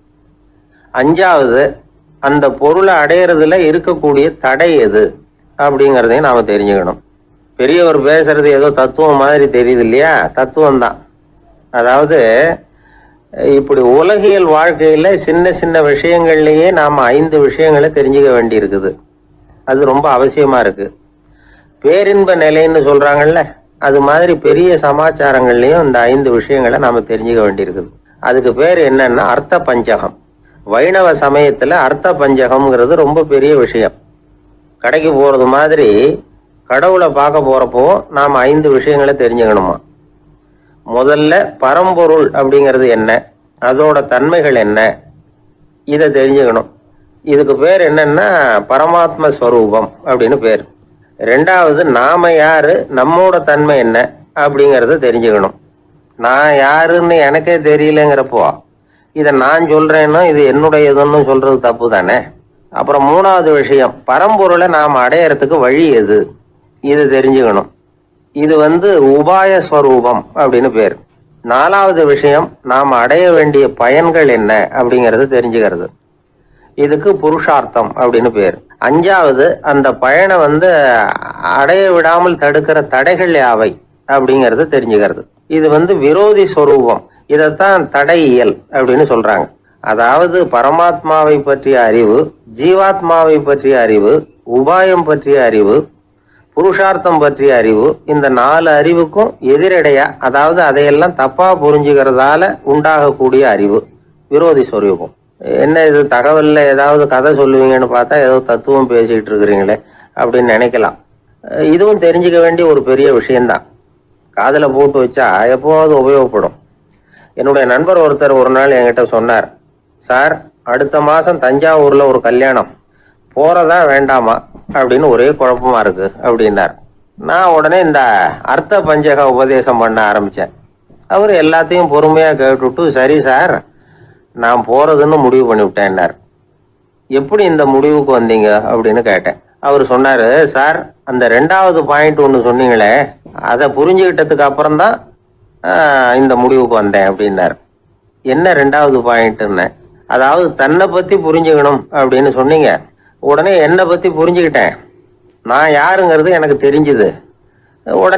5வது அந்த பொருளை அடையறதுல இருக்கக்கூடிய தடை எது அப்படிங்கிறதையும் நாம தெரிஞ்சுக்கணும். பெரியவர் பேசுறது ஏதோ தத்துவம் மாதிரி தெரியுது இல்லையா? தத்துவம் தான். அதாவது இப்படி உலகியல் வாழ்க்கையில சின்ன சின்ன விஷயங்கள்லயே நாம 5 விஷயங்களை தெரிஞ்சுக்க வேண்டி இருக்குது. அது ரொம்ப அவசியமா இருக்கு. பேரின்ப நிலைன்னு சொல்றாங்கல்ல, அது மாதிரி பெரிய சமாச்சாரங்கள்லயும் இந்த 5 விஷயங்களை நாம தெரிஞ்சுக்க வேண்டியிருக்குது. அதுக்கு பேர் என்னன்னா அர்த்த பஞ்சகம். வைணவ சமயத்துல அர்த்த பஞ்சகம்ங்கிறது ரொம்ப பெரிய விஷயம். கடைக்கு போறது மாதிரி கடவுளை பார்க்க போறப்போ நாம 5 விஷயங்களை தெரிஞ்சுக்கணுமா. முதல்ல பரம்பொருள் அப்படிங்கிறது என்ன, அதோட தன்மைகள் என்ன, இதை தெரிஞ்சுக்கணும். இதுக்கு பேர் என்னன்னா பரமாத்ம ஸ்வரூபம் அப்படின்னு பேர். ரெண்டாவது நாம யாரு, நம்மோட தன்மை என்ன அப்படிங்கறத தெரிஞ்சுக்கணும். நான் யாருன்னு எனக்கே தெரியலங்கிறப்போ இதை நான் சொல்றேன்னா இது என்னுடையதுன்னு சொல்றது தப்பு தானே. அப்புறம் மூணாவது விஷயம், பரம்பொருளை நாம் அடையறதுக்கு வழி எது, இது தெரிஞ்சுக்கணும். இது உபாய ஸ்வரூபம் அப்படின்னு பேர். நாலாவது விஷயம், நாம் அடைய வேண்டிய பயன்கள் என்ன அப்படிங்கறது தெரிஞ்சுக்கிறது. இதுக்கு புருஷார்த்தம் அப்படின்னு பேர். அஞ்சாவது, அந்த பயனை அடைய விடாமல் தடுக்கிற தடைகள் யாவை அப்படிங்கறது தெரிஞ்சுக்கிறது. இது விரோதி ஸ்வரூபம். இதைத்தான் தடையியல் அப்படின்னு சொல்றாங்க. அதாவது பரமாத்மாவை பற்றிய அறிவு, ஜீவாத்மாவை பற்றிய அறிவு, உபாயம் பற்றிய அறிவு, புருஷார்த்தம் பற்றிய அறிவு, இந்த 4 அறிவுக்கும் எதிரடையா, அதாவது அதையெல்லாம் தப்பா புரிஞ்சுக்கிறதால உண்டாகக்கூடிய அறிவு விரோதி ஸ்வரூபம். என்ன இது தகவல்ல ஏதாவது கதை சொல்லுவீங்கன்னு பார்த்தா ஏதோ தத்துவம் பேசிட்டு இருக்கிறீங்களே அப்படின்னு நினைக்கலாம். இதுவும் தெரிஞ்சுக்க வேண்டிய ஒரு பெரிய விஷயம்தான். காதுல போட்டு வச்சா எப்போவாவது உபயோகப்படும். என்னுடைய நண்பர் ஒருத்தர் ஒரு நாள் என்கிட்ட சொன்னார், சார் அடுத்த மாசம் தஞ்சாவூர்ல ஒரு கல்யாணம், போறதா வேண்டாமா அப்படின்னு ஒரே குழப்பமா இருக்கு அப்படின்னார். நான் உடனே இந்த அர்த்த பஞ்சக உபதேசம் பண்ண ஆரம்பிச்சேன். அவர் எல்லாத்தையும் பொறுமையா கேட்டுட்டு, சரி சார் நான் போறதுன்னு முடிவு பண்ணிவிட்டேன்னார். எப்படி இந்த முடிவுக்கு வந்தீங்க அப்படின்னு கேட்டேன். அவர் சொன்னாரு, சார் அந்த 2வது பாயிண்ட் ஒன்று சொன்னீங்களே, அதை புரிஞ்சுக்கிட்டதுக்கு அப்புறம் தான் இந்த முடிவுக்கு வந்தேன் அப்படின்னாரு. என்ன 2வது பாயிண்ட்ன்னு? அதாவது தன்னை பத்தி புரிஞ்சுக்கணும் அப்படின்னு சொன்னீங்க. உடனே என்னை பத்தி புரிஞ்சுக்கிட்டேன், நான் யாருங்கிறது எனக்கு தெரிஞ்சுது. உடனே